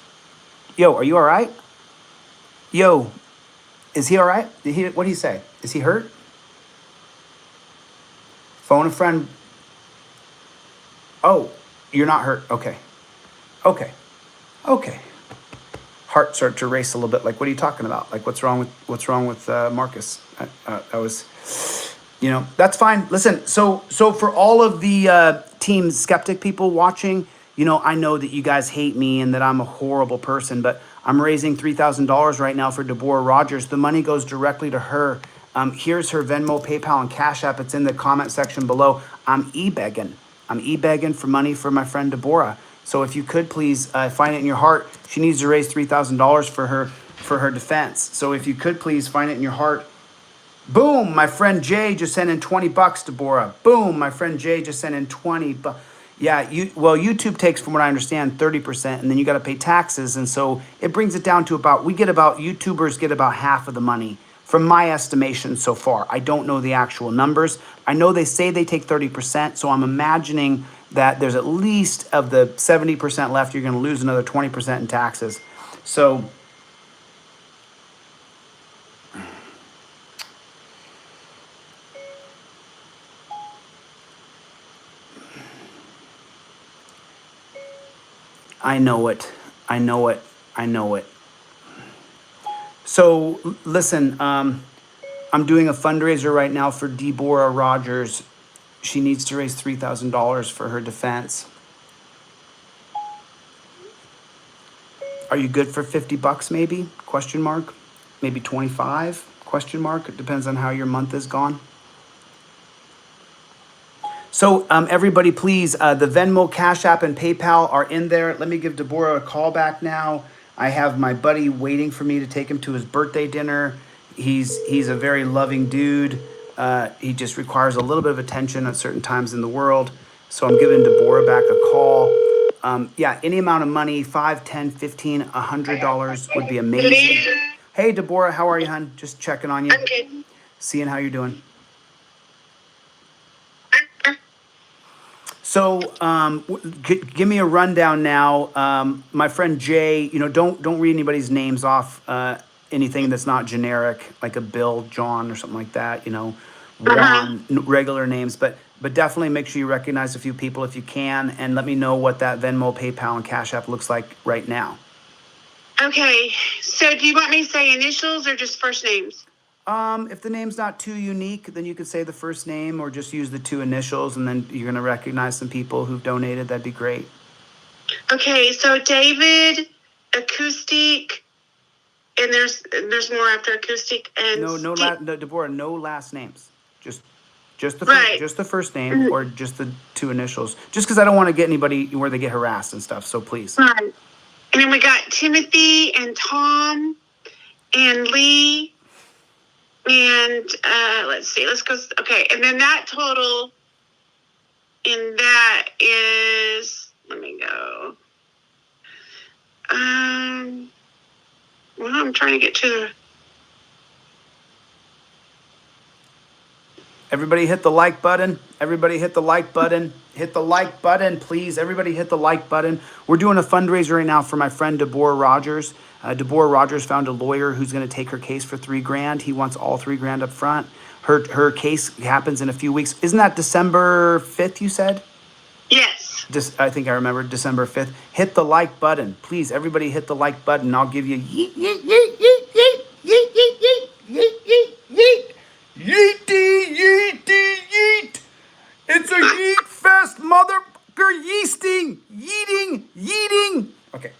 [SPEAKER 1] Yo, are you all right? Yo, is he all right? What did he say? Is he hurt? Phone a friend. Oh, you're not hurt. Okay. Heart started to race a little bit. Like, what are you talking about? Like, what's wrong with Marcus? That was, that's fine. Listen, so for all of the Team Skeptic people watching, I know that you guys hate me and that I'm a horrible person, but I'm raising $3,000 right now for Deboraugh Rogers. The money goes directly to her. Here's her Venmo, PayPal, and Cash App. It's in the comment section below. I'm e-begging for money for my friend Deboraugh. So if you could please find it in your heart. She needs to raise $3,000 for her defense. So if you could please find it in your heart. Boom, my friend Jay just sent in $20, Deboraugh. Boom, my friend Jay just sent in $20. Yeah, YouTube takes, from what I understand, 30%, and then you got to pay taxes, and so it brings it down to YouTubers get about half of the money, from my estimation so far. I don't know the actual numbers. I know they say they take 30%, so I'm imagining that there's at least of the 70% left, you're going to lose another 20% in taxes. So I know it. I know it. I know it. So listen, I'm doing a fundraiser right now for Deboraugh Rogers. She needs to raise $3,000 for her defense. Are you good for 50 bucks maybe? Question mark. Maybe 25? Question mark. It depends on how your month is gone. So everybody, please, the Venmo, Cash App, and PayPal are in there. Let me give Deboraugh a call back now. I have my buddy waiting for me to take him to his birthday dinner. He's a very loving dude. He just requires a little bit of attention at certain times in the world. So I'm giving Deboraugh back a call. Yeah, any amount of money, $5, $10, $15, $100 would be amazing. Hey, Deboraugh, how are you, hon? Just checking on you.
[SPEAKER 2] I'm good.
[SPEAKER 1] Seeing how you're doing. So, give me a rundown now. My friend Jay, don't read anybody's names off. Anything that's not generic, like a Bill, John, or something like that. Juan, regular names, but definitely make sure you recognize a few people if you can, and let me know what that Venmo, PayPal, and Cash App looks like right now.
[SPEAKER 2] Okay. So do you want me to say initials or just first names?
[SPEAKER 1] If the name's not too unique, then you could say the first name or just use the two initials, and then you're gonna recognize some people who've donated. That'd be great.
[SPEAKER 2] Okay. So David, acoustic, and there's more after acoustic and
[SPEAKER 1] No, Deborah, no last names. Just the
[SPEAKER 2] Right.
[SPEAKER 1] just the first name or just the two initials. Just because I don't want to get anybody where they get harassed and stuff. So please.
[SPEAKER 2] Right. And then we got Timothy and Tom and Lee. And let's see, let's go. Okay, and then that total in that is, let me go. Well, I'm trying to get to the.
[SPEAKER 1] Everybody hit the like button. Everybody hit the like button. Hit the like button, please. Everybody hit the like button. We're doing a fundraiser right now for my friend Deboraugh Rogers. Deboraugh Rogers found a lawyer who's going to take her case for $3,000. He wants all $3,000 up front. Her case happens in a few weeks. Isn't that December 5th, you said?
[SPEAKER 2] Yes.
[SPEAKER 1] I think I remember December 5th. Hit the like button. Please, everybody hit the like button. I'll give you yeet, yeet, yeet, yeet, yeet, yeet, yeet, yeet, yeet, yeet. Yeety, yeety, yeet. It's a yeet fest, motherfucker. Yeasting, yeeting, yeeting. Okay.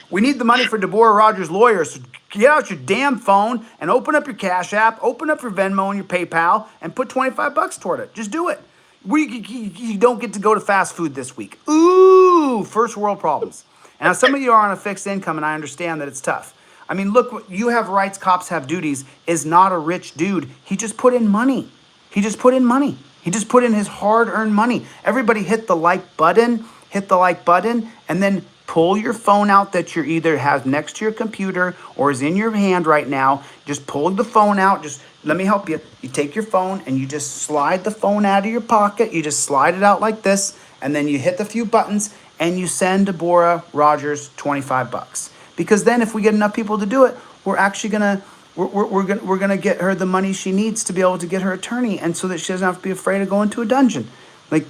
[SPEAKER 1] We need the money for Deboraugh Rogers' lawyer, so get out your damn phone and open up your Cash App, open up your Venmo and your PayPal, and put 25 bucks toward it. Just do it. You don't get to go to fast food this week. Ooh, first world problems. And now some of you are on a fixed income, and I understand that it's tough. I mean, look, you have rights, cops have duties is not a rich dude. He just put in money. He just put in money. He just put in his hard-earned money. Everybody hit the like button, and then pull your phone out that you either have next to your computer or is in your hand right now. Just pull the phone out. Just let me help you. You take your phone and you just slide the phone out of your pocket. You just slide it out like this, and then you hit the few buttons and you send Deboraugh Rogers 25 bucks. Because then if we get enough people to do it, we're actually gonna we're gonna get her the money she needs to be able to get her attorney, and so that she doesn't have to be afraid of going to a dungeon. Like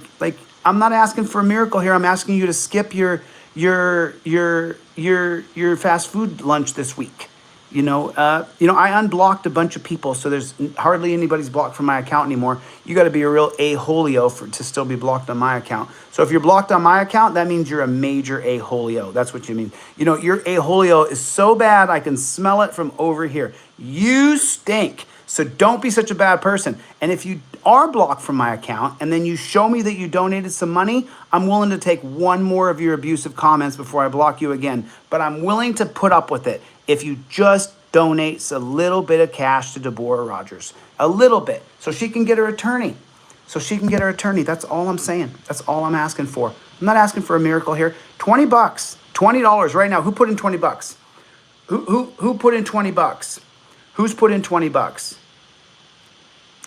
[SPEAKER 1] I'm not asking for a miracle here. I'm asking you to skip your fast food lunch this week. I unblocked a bunch of people, so there's hardly anybody's blocked from my account anymore. You got to be a real a-holio to still be blocked on my account. So if you're blocked on my account, that means you're a major a-holio. That's what you mean. Your a-holio is so bad, I can smell it from over here. You stink. So don't be such a bad person. And if you are blocked from my account and then you show me that you donated some money, I'm willing to take one more of your abusive comments before I block you again. But I'm willing to put up with it if you just donate a little bit of cash to Deboraugh Rogers. A little bit. So she can get her attorney. That's all I'm saying. That's all I'm asking for. I'm not asking for a miracle here. 20 bucks. $20 right now. Who put in 20 bucks? Who put in 20 bucks? Who's put in 20 bucks?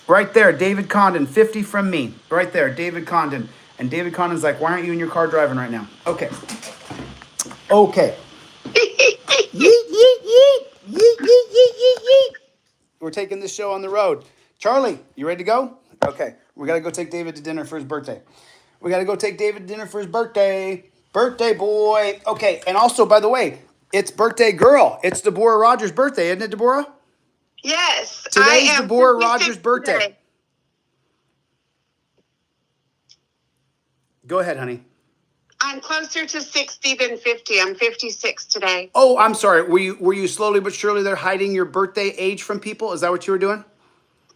[SPEAKER 1] Right there, David Condon, 50 from me. Right there, David Condon. And David Condon's like, why aren't you in your car driving right now? Okay. Yeet, yeet, yeet. Yeet, yeet, yeet, yeet, yeet. We're taking this show on the road. Charlie, you ready to go? Okay. We got to go take David to dinner for his birthday. Birthday boy. Okay, and also, by the way, it's birthday girl. It's Deboraugh Rogers' birthday, isn't it, Deboraugh?
[SPEAKER 2] Yes,
[SPEAKER 1] Today's
[SPEAKER 2] I am
[SPEAKER 1] Deboraugh
[SPEAKER 2] 56
[SPEAKER 1] Rogers' birthday.
[SPEAKER 2] today.
[SPEAKER 1] Go ahead, honey.
[SPEAKER 2] I'm closer to 60 than 50. I'm 56 today.
[SPEAKER 1] Oh, I'm sorry. Were you slowly but surely there hiding your birthday age from people? Is that what you were doing?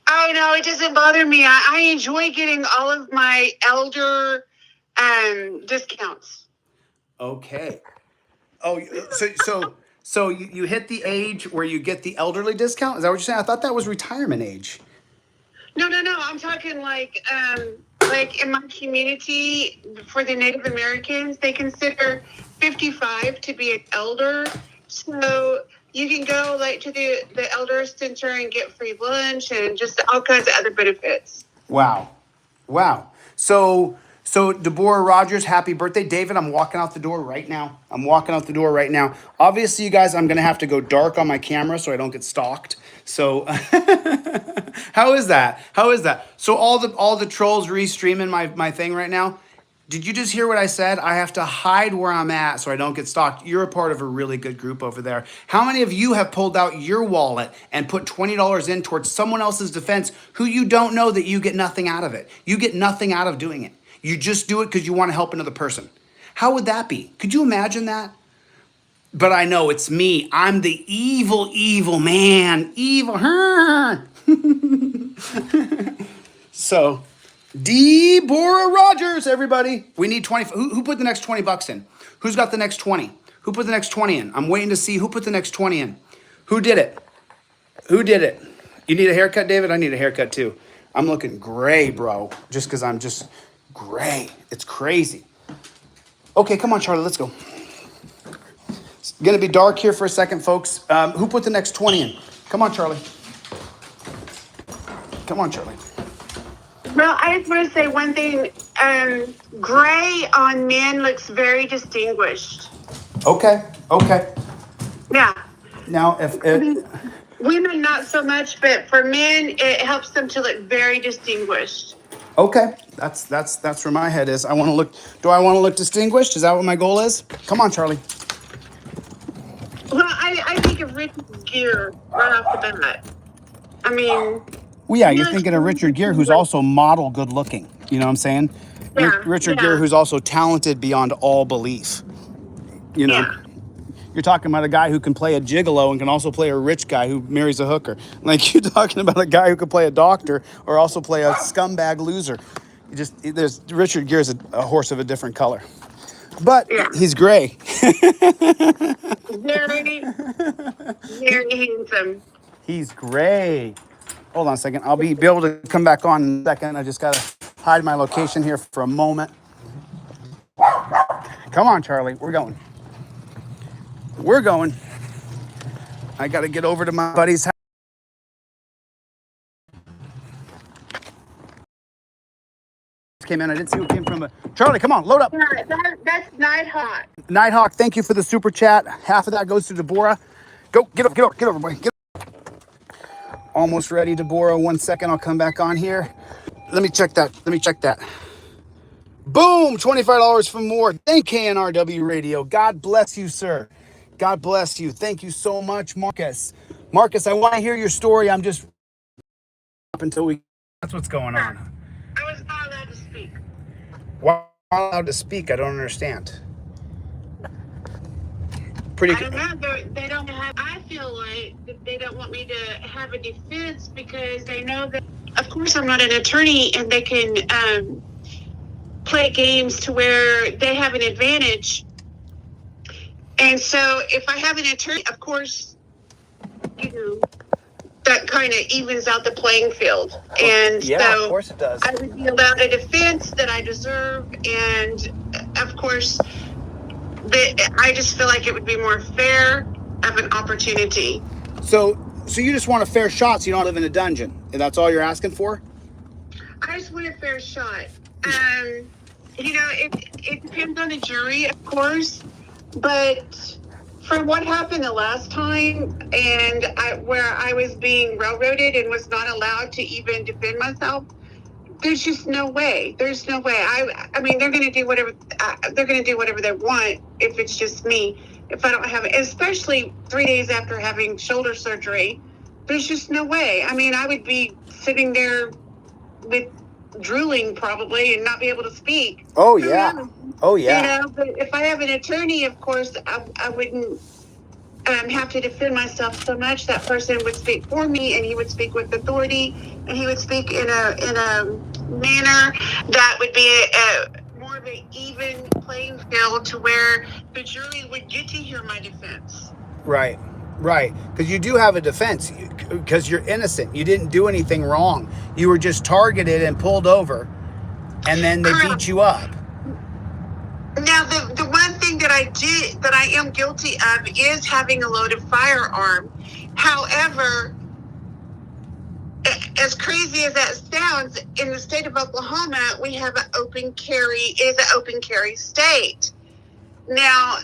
[SPEAKER 2] Oh, no, it doesn't bother me. I enjoy getting all of my elder discounts.
[SPEAKER 1] Okay. Oh, so you hit the age where you get the elderly discount? Is that what you're saying? I thought that was retirement age.
[SPEAKER 2] No. I'm talking like in my community for the Native Americans, they consider 55 to be an elder. So you can go like to the elder center and get free lunch and just all kinds of other benefits.
[SPEAKER 1] Wow. So Deboraugh Rogers, happy birthday. David, I'm walking out the door right now. Obviously, you guys, I'm going to have to go dark on my camera so I don't get stalked. So how is that? So all the trolls restreaming my thing right now. Did you just hear what I said? I have to hide where I'm at so I don't get stalked. You're a part of a really good group over there. How many of you have pulled out your wallet and put $20 in towards someone else's defense who you don't know that you get nothing out of it? You get nothing out of doing it. You just do it because you want to help another person. How would that be? Could you imagine that? But I know it's me. I'm the evil man. Evil. So, Deboraugh Rogers, everybody. We need 20. Who put the next 20 bucks in? Who's got the next 20? Who put the next 20 in? I'm waiting to see who put the next 20 in. Who did it? You need a haircut, David? I need a haircut too. I'm looking gray, bro. Just because I'm just gray. It's crazy. Okay, come on, Charlie. Let's go. It's going to be dark here for a second, folks. Who put the next 20 in? Come on, Charlie.
[SPEAKER 2] Well, I just want to say one thing. Gray on men looks very distinguished.
[SPEAKER 1] Okay.
[SPEAKER 2] Yeah.
[SPEAKER 1] Now, if
[SPEAKER 2] Women, not so much, but for men, it helps them to look very distinguished.
[SPEAKER 1] okay, that's where my head is. I want to look. Do I want to look distinguished? Is that what my goal is? Come on, Charlie.
[SPEAKER 2] Well, I think of Richard Gere right off the bat. I mean...
[SPEAKER 1] Well, yeah, you're thinking of Richard Gere, who's also model good looking. You know what I'm saying?
[SPEAKER 2] Yeah,
[SPEAKER 1] Richard Gere, who's also talented beyond all belief. You know?
[SPEAKER 2] Yeah.
[SPEAKER 1] You're talking about a guy who can play a gigolo and can also play a rich guy who marries a hooker. Like, you're talking about a guy who can play a doctor or also play a scumbag loser. Richard Gere's a horse of a different color. But he's gray.
[SPEAKER 2] Very, very handsome.
[SPEAKER 1] He's gray. Hold on a second. I'll be able to come back on in a second. I just got to hide my location here for a moment. Come on, Charlie. We're going. I got to get over to my buddy's house. Came in. I didn't see who came from. Charlie, come on. Load up.
[SPEAKER 2] That's Nighthawk.
[SPEAKER 1] Nighthawk, thank you for the super chat. Half of that goes to Deboraugh. Go, get over, boy. Almost ready, Deboraugh. 1 second, I'll come back on here. Let me check that. Boom, $25 for more. Thank KNRW Radio. God bless you, sir. God bless you. Thank you so much, Marcus. Marcus, I want to hear your story. I'm just up until we. That's what's going on.
[SPEAKER 2] I was not allowed to speak.
[SPEAKER 1] Why not allowed to speak? I don't understand.
[SPEAKER 2] I don't know. They don't have. I feel like that they don't want me to have a defense because they know that. Of course, I'm not an attorney, and they can play games to where they have an advantage. And so, if I have an attorney, of course, that kind of evens out the playing field. And so,
[SPEAKER 1] of course it does.
[SPEAKER 2] I would be allowed a defense that I deserve, and of course. I just feel like it would be more fair of an opportunity.
[SPEAKER 1] So you just want a fair shot so you don't live in a dungeon? And that's all you're asking for?
[SPEAKER 2] I just want a fair shot. It depends on the jury, of course. But for what happened the last time where I was being railroaded and was not allowed to even defend myself, there's just no way. There's no way. I mean, they're going to do whatever. They're going to do whatever they want if it's just me. If I don't have it, especially 3 days after having shoulder surgery, there's just no way. I mean, I would be sitting there with drooling probably and not be able to speak.
[SPEAKER 1] Oh yeah. Oh yeah.
[SPEAKER 2] You know, but if I have an attorney, of course, I wouldn't have to defend myself so much. That person would speak for me, and he would speak with authority, and he would speak in a manner that would be more of an even playing field to where the jury would get to hear my defense.
[SPEAKER 1] Right. Right. Because you do have a defense, because you're innocent. You didn't do anything wrong. You were just targeted and pulled over, and then they beat you up.
[SPEAKER 2] Now, the one thing that I am guilty of is having a loaded firearm. However, as crazy as that sounds, in the state of Oklahoma, we have an open carry state. Now,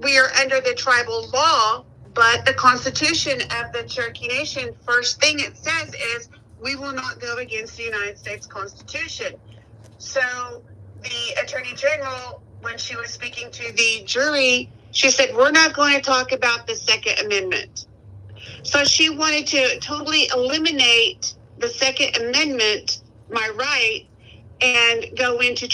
[SPEAKER 2] we are under the tribal law, but the Constitution of the Cherokee Nation, first thing it says is, we will not go against the United States Constitution. So the Attorney General, when she was speaking to the jury, she said, we're not going to talk about the Second Amendment. So she wanted to totally eliminate the Second Amendment, my right, and go into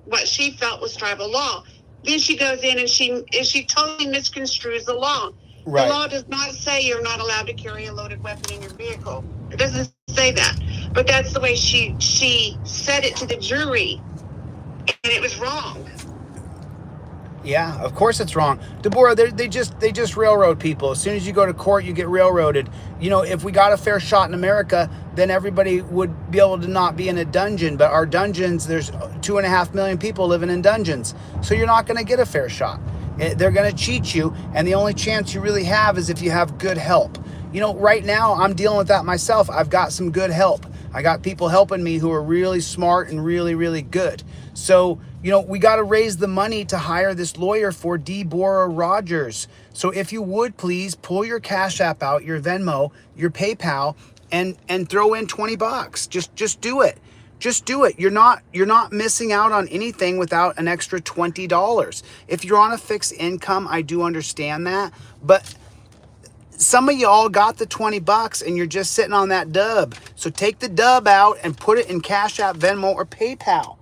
[SPEAKER 2] what she felt was tribal law. Then she goes in and she totally misconstrues the law. Right. The law does not say you're not allowed to carry a loaded weapon in your vehicle. It doesn't say that. But that's the way she said it to the jury, and it was wrong.
[SPEAKER 1] Yeah, of course it's wrong. Deboraugh, they just railroad people. As soon as you go to court, you get railroaded. You know, if we got a fair shot in America, then everybody would be able to not be in a dungeon. But our dungeons, there's 2.5 million people living in dungeons. So you're not going to get a fair shot. They're going to cheat you. And the only chance you really have is if you have good help. You know, right now, I'm dealing with that myself. I've got some good help. I got people helping me who are really smart and really, really good. So, you know, we got to raise the money to hire this lawyer for Deboraugh Rogers. So if you would please pull your Cash App out, your Venmo, your PayPal, and throw in $20. Just do it. Just do it. You're not missing out on anything without an extra $20. If you're on a fixed income, I do understand that, but some of y'all got the $20 and you're just sitting on that dub. So take the dub out and put it in Cash App, Venmo, or PayPal.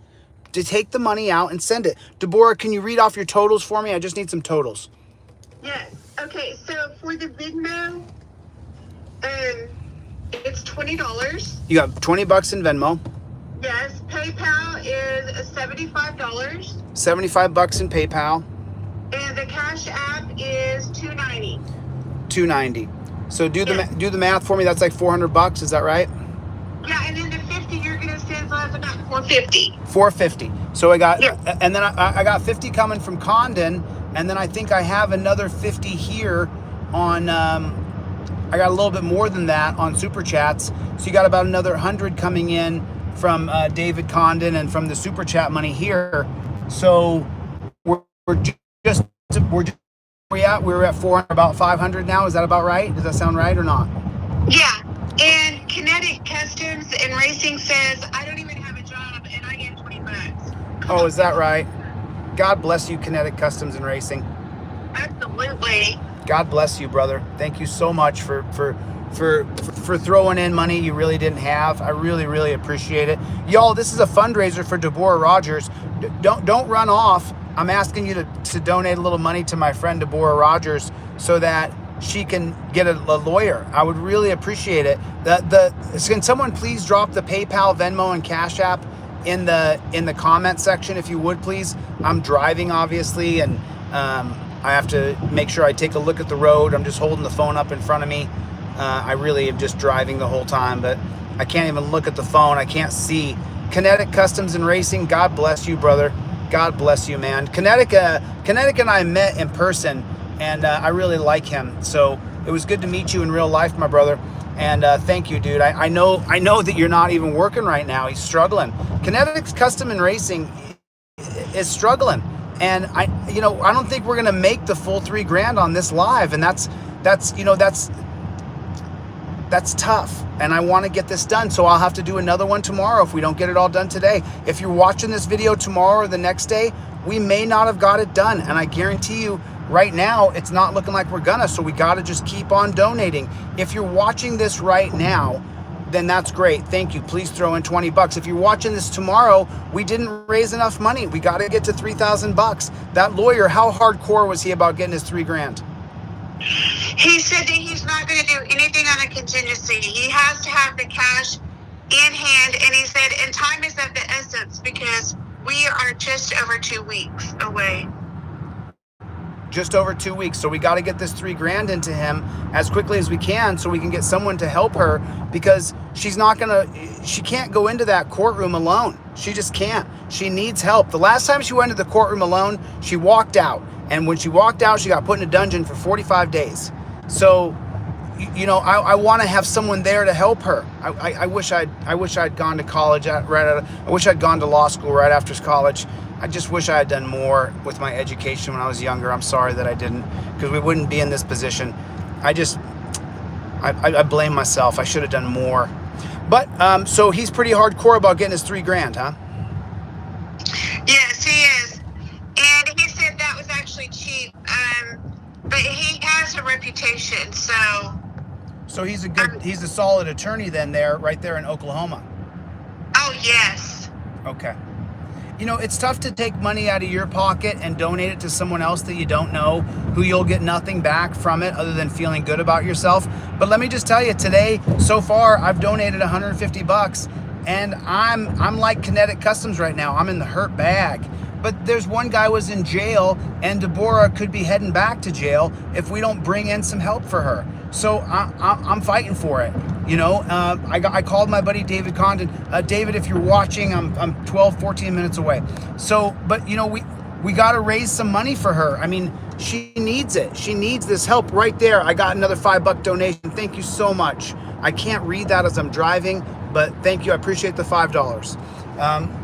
[SPEAKER 1] To take the money out and send it. Deboraugh, can you read off your totals for me? I just need some totals.
[SPEAKER 2] Yes. Okay, so for the Venmo, it's $20.
[SPEAKER 1] You got $20 in Venmo.
[SPEAKER 2] Yes. PayPal is $75.
[SPEAKER 1] $75 in PayPal.
[SPEAKER 2] And the Cash App is $290.
[SPEAKER 1] $290. So do the math for me. That's like $400. Is that right?
[SPEAKER 2] Yeah, and then the 50 you're gonna send, so that's about $450.
[SPEAKER 1] $450. So I got, and then I got 50 coming from Condon, and then I think I have another 50 here on. I got a little bit more than that on Super Chats. So you got about another 100 coming in from David Condon and from the Super Chat money here. So we're at 400, about 500 now. Is that about right? Does that sound right or not?
[SPEAKER 2] Yeah. And Kinetic Customs and Racing says, I don't even have a job and I get $20.
[SPEAKER 1] Oh, is that right? God bless you, Kinetic Customs and Racing.
[SPEAKER 2] Absolutely.
[SPEAKER 1] God bless you, brother. Thank you so much for throwing in money you really didn't have. I really, really appreciate it. Y'all, this is a fundraiser for Deboraugh Rogers. Don't run off. I'm asking you to donate a little money to my friend Deboraugh Rogers so that she can get a lawyer. I would really appreciate it. Can someone please drop the PayPal, Venmo, and Cash App in the comment section, if you would, please? I'm driving, obviously, and I have to make sure I take a look at the road. I'm just holding the phone up in front of me. I really am just driving the whole time, but I can't even look at the phone. I can't see. Kinetic Customs and Racing, God bless you, brother. God bless you, man. Kinetic and I met in person, and I really like him. So it was good to meet you in real life, my brother. And thank you, dude. I know that you're not even working right now. He's struggling. Kinetic Custom and Racing is struggling. And I don't think we're gonna make the full $3,000 on this live. And that's That's tough, and I want to get this done, so I'll have to do another one tomorrow if we don't get it all done today. If you're watching this video tomorrow or the next day, we may not have got it done, and I guarantee you right now it's not looking like we're gonna, so we got to just keep on donating. If you're watching this right now, then that's great. Thank you. Please throw in 20 bucks. If you're watching this tomorrow, we didn't raise enough money. We got to get to 3,000 bucks. That lawyer, how hardcore was he about getting his $3,000?
[SPEAKER 2] He said that he's not going to do anything on a contingency. He has to have the cash in hand, and he said, and time is of the essence because we are just over 2 weeks away.
[SPEAKER 1] Just over 2 weeks. So we got to get this $3,000 into him as quickly as we can so we can get someone to help her, because she can't go into that courtroom alone. She just can't. She needs help. The last time she went to the courtroom alone, she walked out. And when she walked out, she got put in a dungeon for 45 days. So, you know, I want to have someone there to help her. I wish I'd gone to college I wish I'd gone to law school right after college. I just wish I had done more with my education when I was younger. I'm sorry that I didn't, because we wouldn't be in this position. I blame myself. I should have done more. But so he's pretty hardcore about getting his $3,000, huh?
[SPEAKER 2] Yes, he is. And he said that was actually cheap. But he has a reputation, so.
[SPEAKER 1] So he's a solid attorney then right there in Oklahoma.
[SPEAKER 2] Oh, yes.
[SPEAKER 1] Okay. You know, it's tough to take money out of your pocket and donate it to someone else that you don't know, who you'll get nothing back from it other than feeling good about yourself. But let me just tell you, today, so far, I've donated 150 bucks, and I'm like Kinetic Customs right now. I'm in the hurt bag. But there's one guy was in jail, and Deboraugh could be heading back to jail if we don't bring in some help for her. So I'm fighting for it. You know, I called my buddy David Condon. David, if you're watching, I'm 12, 14 minutes away. So, but you know, we got to raise some money for her. I mean, she needs it. She needs this help right there. I got another $5 donation. Thank you so much. I can't read that as I'm driving, but thank you. I appreciate the $5.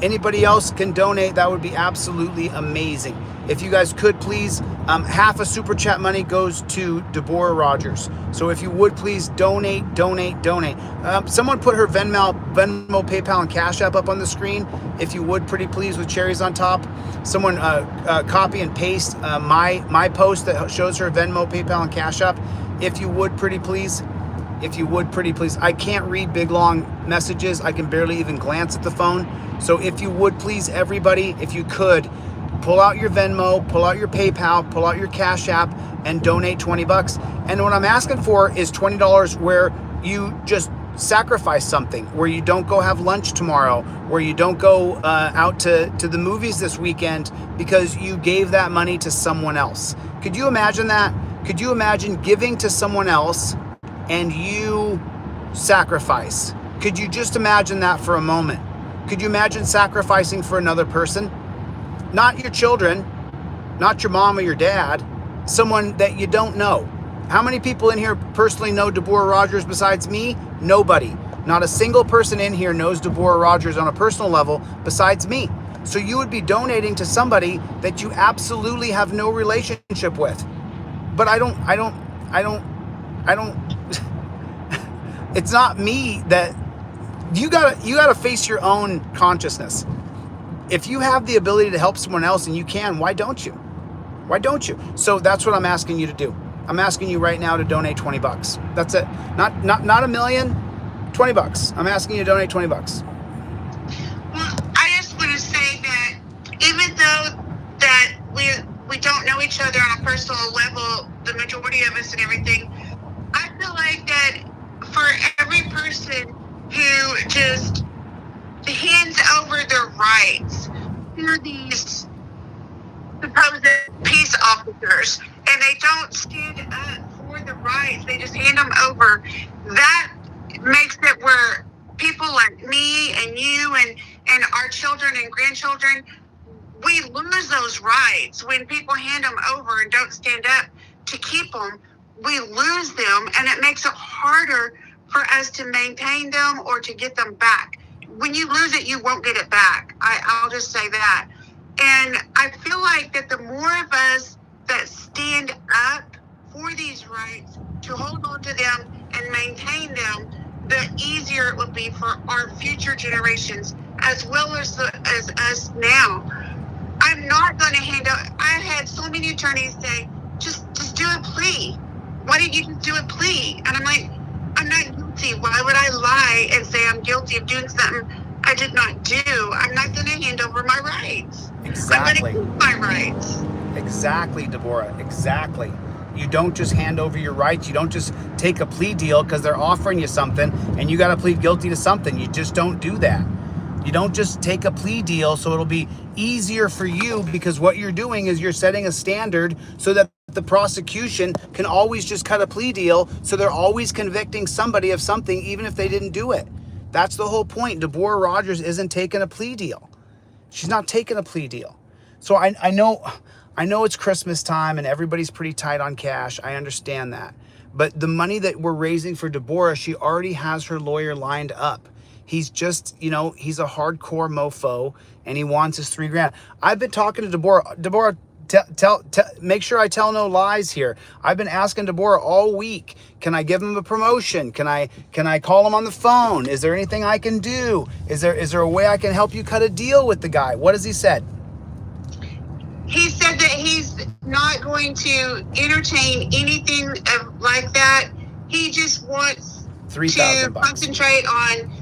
[SPEAKER 1] Anybody else can donate, that would be absolutely amazing. If you guys could please, half a super chat money goes to Deboraugh Rogers. So if you would please donate. Someone put her Venmo, PayPal, and Cash App up on the screen. If you would, pretty please, with cherries on top. Someone copy and paste my post that shows her Venmo, PayPal, and Cash App. If you would, pretty please. If you would, pretty please. I can't read big, long messages. I can barely even glance at the phone. So if you would, please, everybody, if you could, pull out your Venmo, pull out your PayPal, pull out your Cash App, and donate 20 bucks. And what I'm asking for is $20 where you just sacrifice something, where you don't go have lunch tomorrow, where you don't go out to the movies this weekend because you gave that money to someone else. Could you imagine that? Could you imagine giving to someone else and you sacrifice? Could you just imagine that for a moment? Could you imagine sacrificing for another person? Not your children, not your mom or your dad, someone that you don't know. How many people in here personally know Deboraugh Rogers besides me? Nobody. Not a single person in here knows Deboraugh Rogers on a personal level besides me. So you would be donating to somebody that you absolutely have no relationship with. But I don't, it's not me that, you gotta face your own consciousness. If you have the ability to help someone else and you can, why don't you? Why don't you? So that's what I'm asking you to do. I'm asking you right now to donate 20 bucks. That's it. Not a million, 20 bucks. I'm asking you to donate 20 bucks.
[SPEAKER 2] Well, I just want to say that even though that we don't know each other on a personal level, the majority of us and everything, I feel like that for every person who just hands over their rights to these supposed peace officers, and they don't stand up for the rights, they just hand them over, that makes it where people like me and you and our children and grandchildren, we lose those rights. When people hand them over and don't stand up to keep them, we lose them, and it makes it harder for us to maintain them or to get them back. When you lose it, you won't get it back. I'll just say that. And I feel like that the more of us that stand up for these rights, to hold on to them and maintain maintain them, the easier it will be for our future generations, as well as us now. I'm not going to hand out. I've had so many attorneys say, just do a plea. Why didn't you just do a plea? And I'm like, I'm not guilty. Why would I lie and say I'm guilty of doing something I did not do? I'm not going to hand over my rights.
[SPEAKER 1] Exactly.
[SPEAKER 2] I'm going to keep my rights.
[SPEAKER 1] Exactly, Deboraugh. Exactly. You don't just hand over your rights. You don't just take a plea deal because they're offering you something and you got to plead guilty to something. You just don't do that. You don't just take a plea deal so it'll be easier for you, because what you're doing is you're setting a standard so that the prosecution can always just cut a plea deal, so they're always convicting somebody of something even if they didn't do it. That's the whole point. Deboraugh Rogers isn't taking a plea deal. She's not taking a plea deal. So I know it's Christmas time and everybody's pretty tight on cash. I understand that. But the money that we're raising for Deboraugh, she already has her lawyer lined up. He's just, he's a hardcore mofo and he wants his $3,000. I've been talking to Deboraugh. Deboraugh, make sure I tell no lies here. I've been asking Deboraugh all week, can I give him a promotion? Can I call him on the phone? Is there anything I can do? Is there a way I can help you cut a deal with the guy? What has he said?
[SPEAKER 2] He said that he's not going to entertain anything like that. He just wants to concentrate on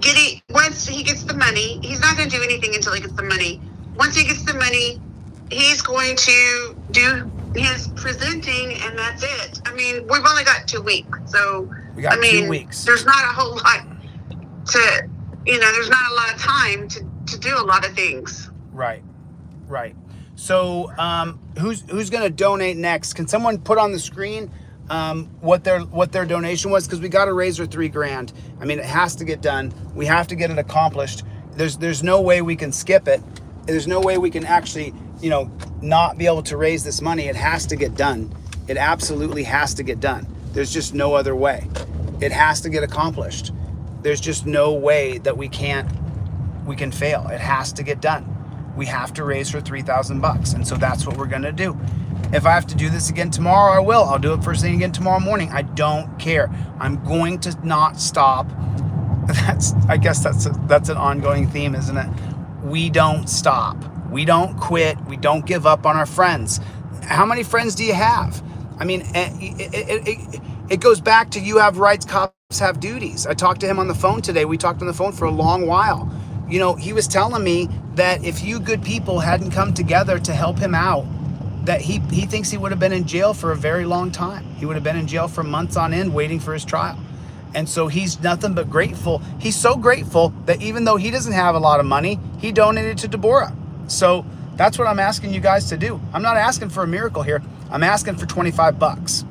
[SPEAKER 2] getting, once he gets the money, he's not going to do anything until he gets the money. Once he gets the money, he's going to do his presenting, and that's it. I mean, we've only got 2 weeks, so
[SPEAKER 1] we got 2 weeks.
[SPEAKER 2] There's not a whole lot to, there's not a lot of time to do a lot of things.
[SPEAKER 1] Right. So, who's going to donate next? Can someone put on the screen what their donation was? Because we got to raise her $3,000. I mean, it has to get done. We have to get it accomplished. There's no way we can skip it. There's no way we can actually, not be able to raise this money. It has to get done. It absolutely has to get done. There's just no other way. It has to get accomplished. There's just no way that we can fail. It has to get done. We have to raise her $3,000, and so that's what we're gonna do. If I have to do this again tomorrow, I will. I'll do it first thing again tomorrow morning. I don't care. I'm going to not stop. I guess that's an ongoing theme, isn't it? We don't stop. We don't quit. We don't give up on our friends. How many friends do you have? I mean, it goes back to you have rights, cops have duties. I talked to him on the phone today. We talked on the phone for a long while. He was telling me that if you good people hadn't come together to help him out, that he thinks he would have been in jail for a very long time. He would have been in jail for months on end waiting for his trial. And so he's nothing but grateful. He's so grateful that even though he doesn't have a lot of money, he donated to Deboraugh. So that's what I'm asking you guys to do. I'm not asking for a miracle here. I'm asking for $25.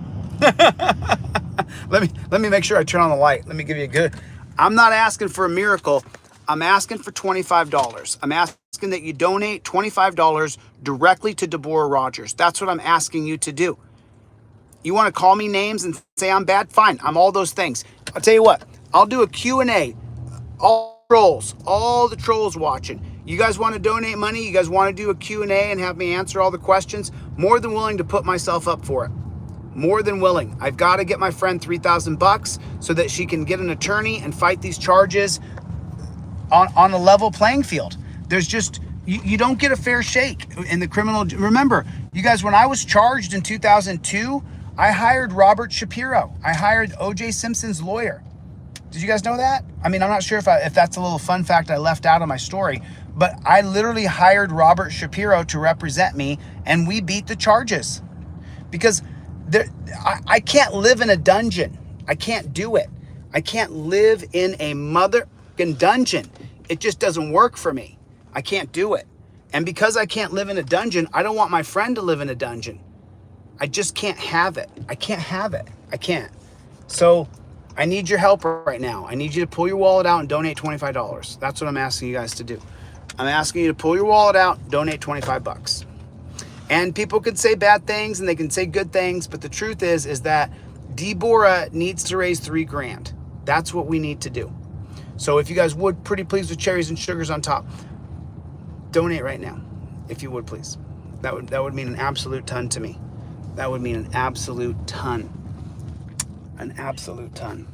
[SPEAKER 1] Let me make sure I turn on the light. Let me give you a good. I'm not asking for a miracle. I'm asking for $25. I'm asking that you donate $25 directly to Deboraugh Rogers. That's what I'm asking you to do. You want to call me names and say I'm bad? Fine. I'm all those things. I'll tell you what. I'll do a Q&A. All the trolls watching. You guys want to donate money? You guys want to do a Q&A and have me answer all the questions? More than willing to put myself up for it. More than willing. I've got to get my friend $3,000 so that she can get an attorney and fight these charges on a level playing field. There's just, you don't get a fair shake in the criminal. Remember, you guys, when I was charged in 2002, I hired Robert Shapiro. I hired O.J. Simpson's lawyer. Did you guys know that? I mean, I'm not sure if that's a little fun fact I left out of my story, but I literally hired Robert Shapiro to represent me, and we beat the charges. Because I can't live in a dungeon. I can't do it. I can't live in a motherfucking dungeon. It just doesn't work for me. I can't do it. And because I can't live in a dungeon, I don't want my friend to live in a dungeon. I just can't have it. I can't have it. I can't. So I need your help right now. I need you to pull your wallet out and donate $25. That's what I'm asking you guys to do. I'm asking you to pull your wallet out, donate $25. And people could say bad things and they can say good things, but the truth is that Deboraugh needs to raise $3,000. That's what we need to do. So if you guys would, pretty please, with cherries and sugars on top, donate right now, if you would please. That would mean an absolute ton to me. That would mean an absolute ton. An absolute ton.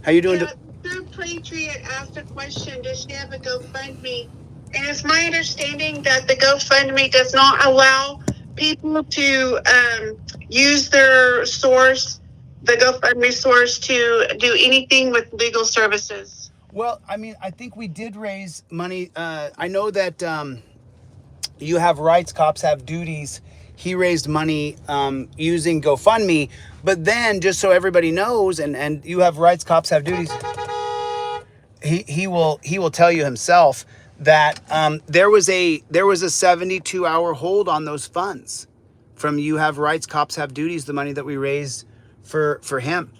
[SPEAKER 1] How you doing?
[SPEAKER 2] Yeah, Sue Patriot asked a question. Does she have a GoFundMe? And it's my understanding that the GoFundMe does not allow people to use their source, the GoFundMe source, to do anything with legal services.
[SPEAKER 1] Well, I mean, I think we did raise money. I know that You Have Rights, Cops Have Duties. He raised money using GoFundMe. But then, just so everybody knows, and You Have Rights, Cops Have Duties, he will tell you himself that there was a 72-hour hold on those funds from You Have Rights, Cops Have Duties, the money that we raised for him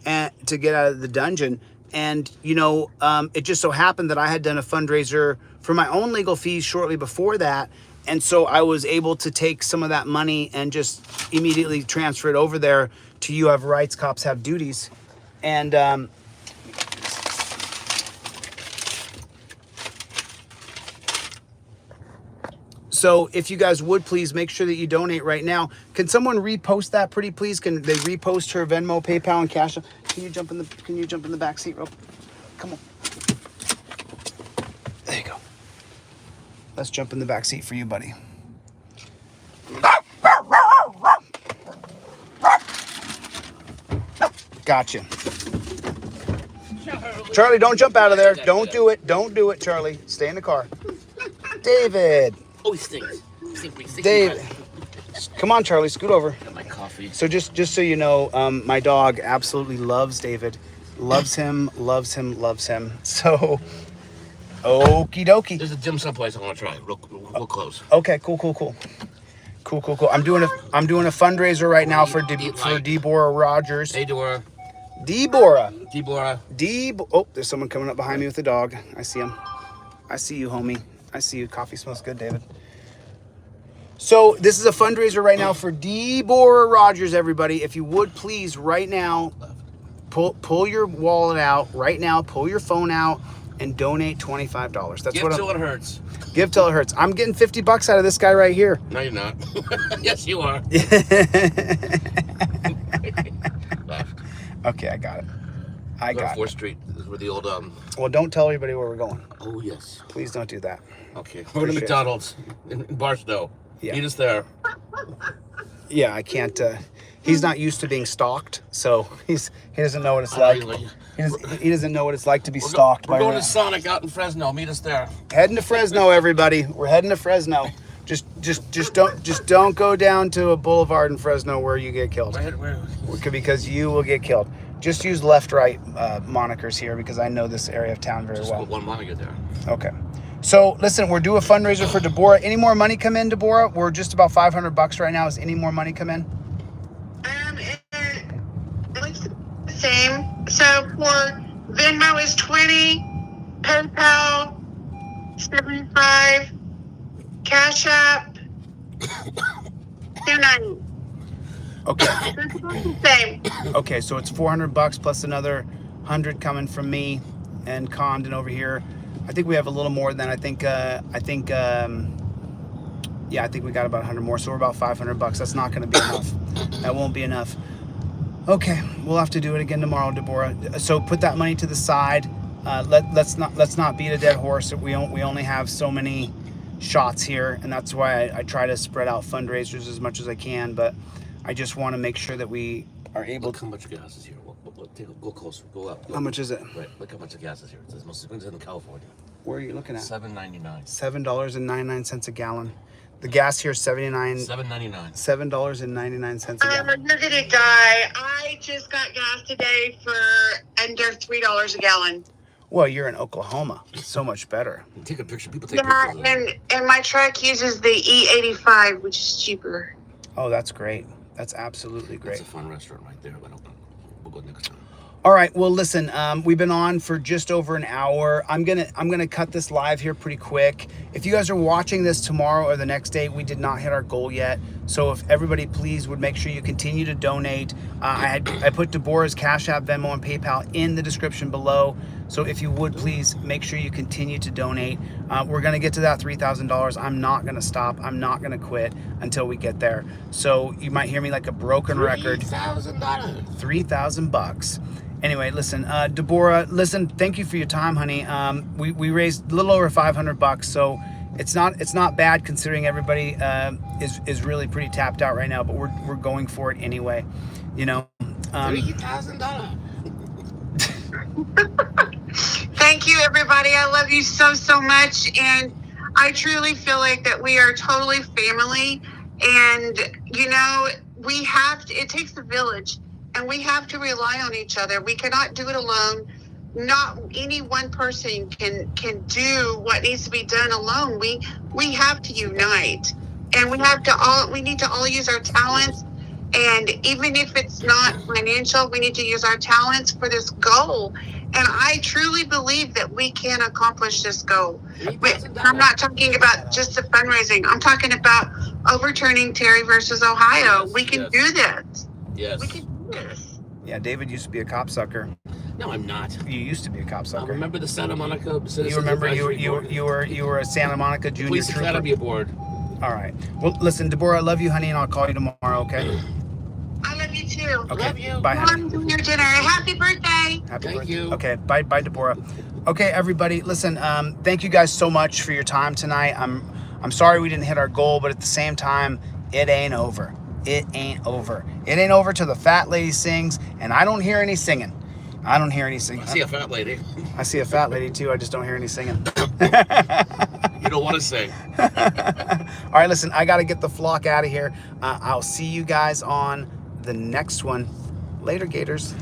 [SPEAKER 1] and to get out of the dungeon. And it just so happened that I had done a fundraiser for my own legal fees shortly before that, and so I was able to take some of that money and just immediately transfer it over there to You Have Rights, Cops Have Duties. And so if you guys would please make sure that you donate right now. Can someone repost that pretty please? Can they repost her Venmo, PayPal, and Cash App? Can you jump in the back seat, Rope? Come on. There you go. Let's jump in the back seat for you, buddy. Gotcha. Charlie, don't jump out of there. Don't do it. Don't do it, Charlie. Stay in the car. David.
[SPEAKER 6] Oh, he stinks.
[SPEAKER 1] David. Come on, Charlie. Scoot over.
[SPEAKER 6] Got my coffee.
[SPEAKER 1] So just so you know, my dog absolutely loves David. Loves him. So, okie dokie.
[SPEAKER 6] There's a gym someplace I want to try. Real close.
[SPEAKER 1] Okay, cool. I'm doing a fundraiser right now for Deboraugh Rogers.
[SPEAKER 6] Hey, Dora.
[SPEAKER 1] Deboraugh. Oh, there's someone coming up behind me with a dog. I see him. I see you, homie. I see you. Coffee smells good, David. So this is a fundraiser right now for Deboraugh Rogers, everybody. If you would please right now, pull your wallet out right now, pull your phone out, and donate $25. That's
[SPEAKER 6] Give till it hurts.
[SPEAKER 1] Give till it hurts. I'm getting $50 out of this guy right here.
[SPEAKER 6] No, you're not. Yes, you are.
[SPEAKER 1] Okay, I got it. I got
[SPEAKER 6] 4th
[SPEAKER 1] it.
[SPEAKER 6] Street. This is where the old
[SPEAKER 1] Well, don't tell everybody where we're going.
[SPEAKER 6] Oh yes.
[SPEAKER 1] Please don't do that.
[SPEAKER 6] Okay. We're going to McDonald's in Barstow.
[SPEAKER 1] Yeah.
[SPEAKER 6] Meet us there.
[SPEAKER 1] Yeah, I can't. He's not used to being stalked, so he doesn't know what it's like. He doesn't know what it's like to be stalked by.
[SPEAKER 6] We're going to Sonic out in Fresno. Meet us there.
[SPEAKER 1] Heading to Fresno, everybody. We're heading to Fresno. Just don't go down to a boulevard in Fresno where you get killed. Because you will get killed. Just use left-right monikers here because I know this area of town very well.
[SPEAKER 6] Just put one moniker there.
[SPEAKER 1] Okay. So listen, we're doing a fundraiser for Deboraugh. Any more money come in, Deboraugh? We're just about $500 right now. Is any more money come in?
[SPEAKER 2] It looks the same. So for Venmo is 20, PayPal 75, Cash App 290.
[SPEAKER 1] Okay.
[SPEAKER 2] The same.
[SPEAKER 1] Okay, so it's $400 plus another 100 coming from me and Condon over here. I think we have a little more than I think we got about 100 more, so we're about $500. That's not going to be enough. That won't be enough. Okay, we'll have to do it again tomorrow, Deboraugh. So put that money to the side. Let's not beat a dead horse. We only have so many shots here, and that's why I try to spread out fundraisers as much as I can. But I just want to make sure that we are able.
[SPEAKER 6] Look how much gas is here. Go closer. Go up.
[SPEAKER 1] How much is it?
[SPEAKER 6] Right. Look how much the gas is here. It's the most expensive in California.
[SPEAKER 1] Where are you looking at?
[SPEAKER 6] $7.99.
[SPEAKER 1] $7.99 a gallon. The gas here is $7.99. $7.99 a gallon.
[SPEAKER 2] You're gonna die. I just got gas today for under $3 a gallon.
[SPEAKER 1] Well, you're in Oklahoma. So much better.
[SPEAKER 6] Take a picture. People take
[SPEAKER 2] Yeah,
[SPEAKER 6] pictures.
[SPEAKER 2] and my truck uses the E85, which is cheaper.
[SPEAKER 1] Oh, that's great. That's absolutely great.
[SPEAKER 6] It's a fun restaurant right there. But we'll go next time.
[SPEAKER 1] All right. Well, listen. We've been on for just over an hour. I'm gonna cut this live here pretty quick. If you guys are watching this tomorrow or the next day, we did not hit our goal yet. So if everybody please would make sure you continue to donate. I put Deboragh's Cash App, Venmo, and PayPal in the description below. So if you would please make sure you continue to donate. We're gonna get to that $3,000. I'm not gonna stop. I'm not gonna quit until we get there. So you might hear me like a broken record.
[SPEAKER 6] $3,000.
[SPEAKER 1] $3,000. Anyway, listen, Deboraugh, listen, thank you for your time, honey. We raised a little over $500, so it's not bad considering everybody is really pretty tapped out right now, but we're going for it anyway, you know.
[SPEAKER 6] $3,000.
[SPEAKER 2] Thank you, everybody. I love you so, so much. And I truly feel like that we are totally family. And, you know, it takes a village, and we have to rely on each other. We cannot do it alone. Not any one person can do what needs to be done alone. We have to unite, and we need to all use our talents. And even if it's not financial, we need to use our talents for this goal. And I truly believe that we can accomplish this goal. I'm not talking about just the fundraising. I'm talking about overturning Terry versus Ohio.
[SPEAKER 6] Yes,
[SPEAKER 2] we can
[SPEAKER 6] yes.
[SPEAKER 2] do this.
[SPEAKER 6] Yes.
[SPEAKER 2] We can do this.
[SPEAKER 1] Yeah, David used to be a cop sucker.
[SPEAKER 6] No, I'm not.
[SPEAKER 1] You used to be a cop
[SPEAKER 6] I
[SPEAKER 1] sucker.
[SPEAKER 6] remember the Santa Monica Citizens
[SPEAKER 1] You remember
[SPEAKER 6] Advisory Board.
[SPEAKER 1] you were a Santa Monica junior
[SPEAKER 6] Police
[SPEAKER 1] trooper.
[SPEAKER 6] Academy Board.
[SPEAKER 1] All right. Well, listen, Deboraugh, I love you, honey, and I'll call you tomorrow. Okay.
[SPEAKER 2] I love you too.
[SPEAKER 1] Okay.
[SPEAKER 6] Love you.
[SPEAKER 1] Bye, honey.
[SPEAKER 2] Mom, do your dinner. Happy birthday.
[SPEAKER 1] Happy
[SPEAKER 6] Thank
[SPEAKER 1] birthday.
[SPEAKER 6] you.
[SPEAKER 1] Okay. Bye, Deboraugh. Okay, everybody. Listen. Thank you guys so much for your time tonight. I'm sorry we didn't hit our goal, but at the same time, it ain't over. It ain't over. It ain't over till the fat lady sings, and I don't hear any singing. I don't hear any singing.
[SPEAKER 6] I see a fat lady.
[SPEAKER 1] I see a fat lady too. I just don't hear any singing.
[SPEAKER 6] You don't want to sing.
[SPEAKER 1] All right, listen, I got to get the flock out of here. I'll see you guys on the next one. Later, Gators.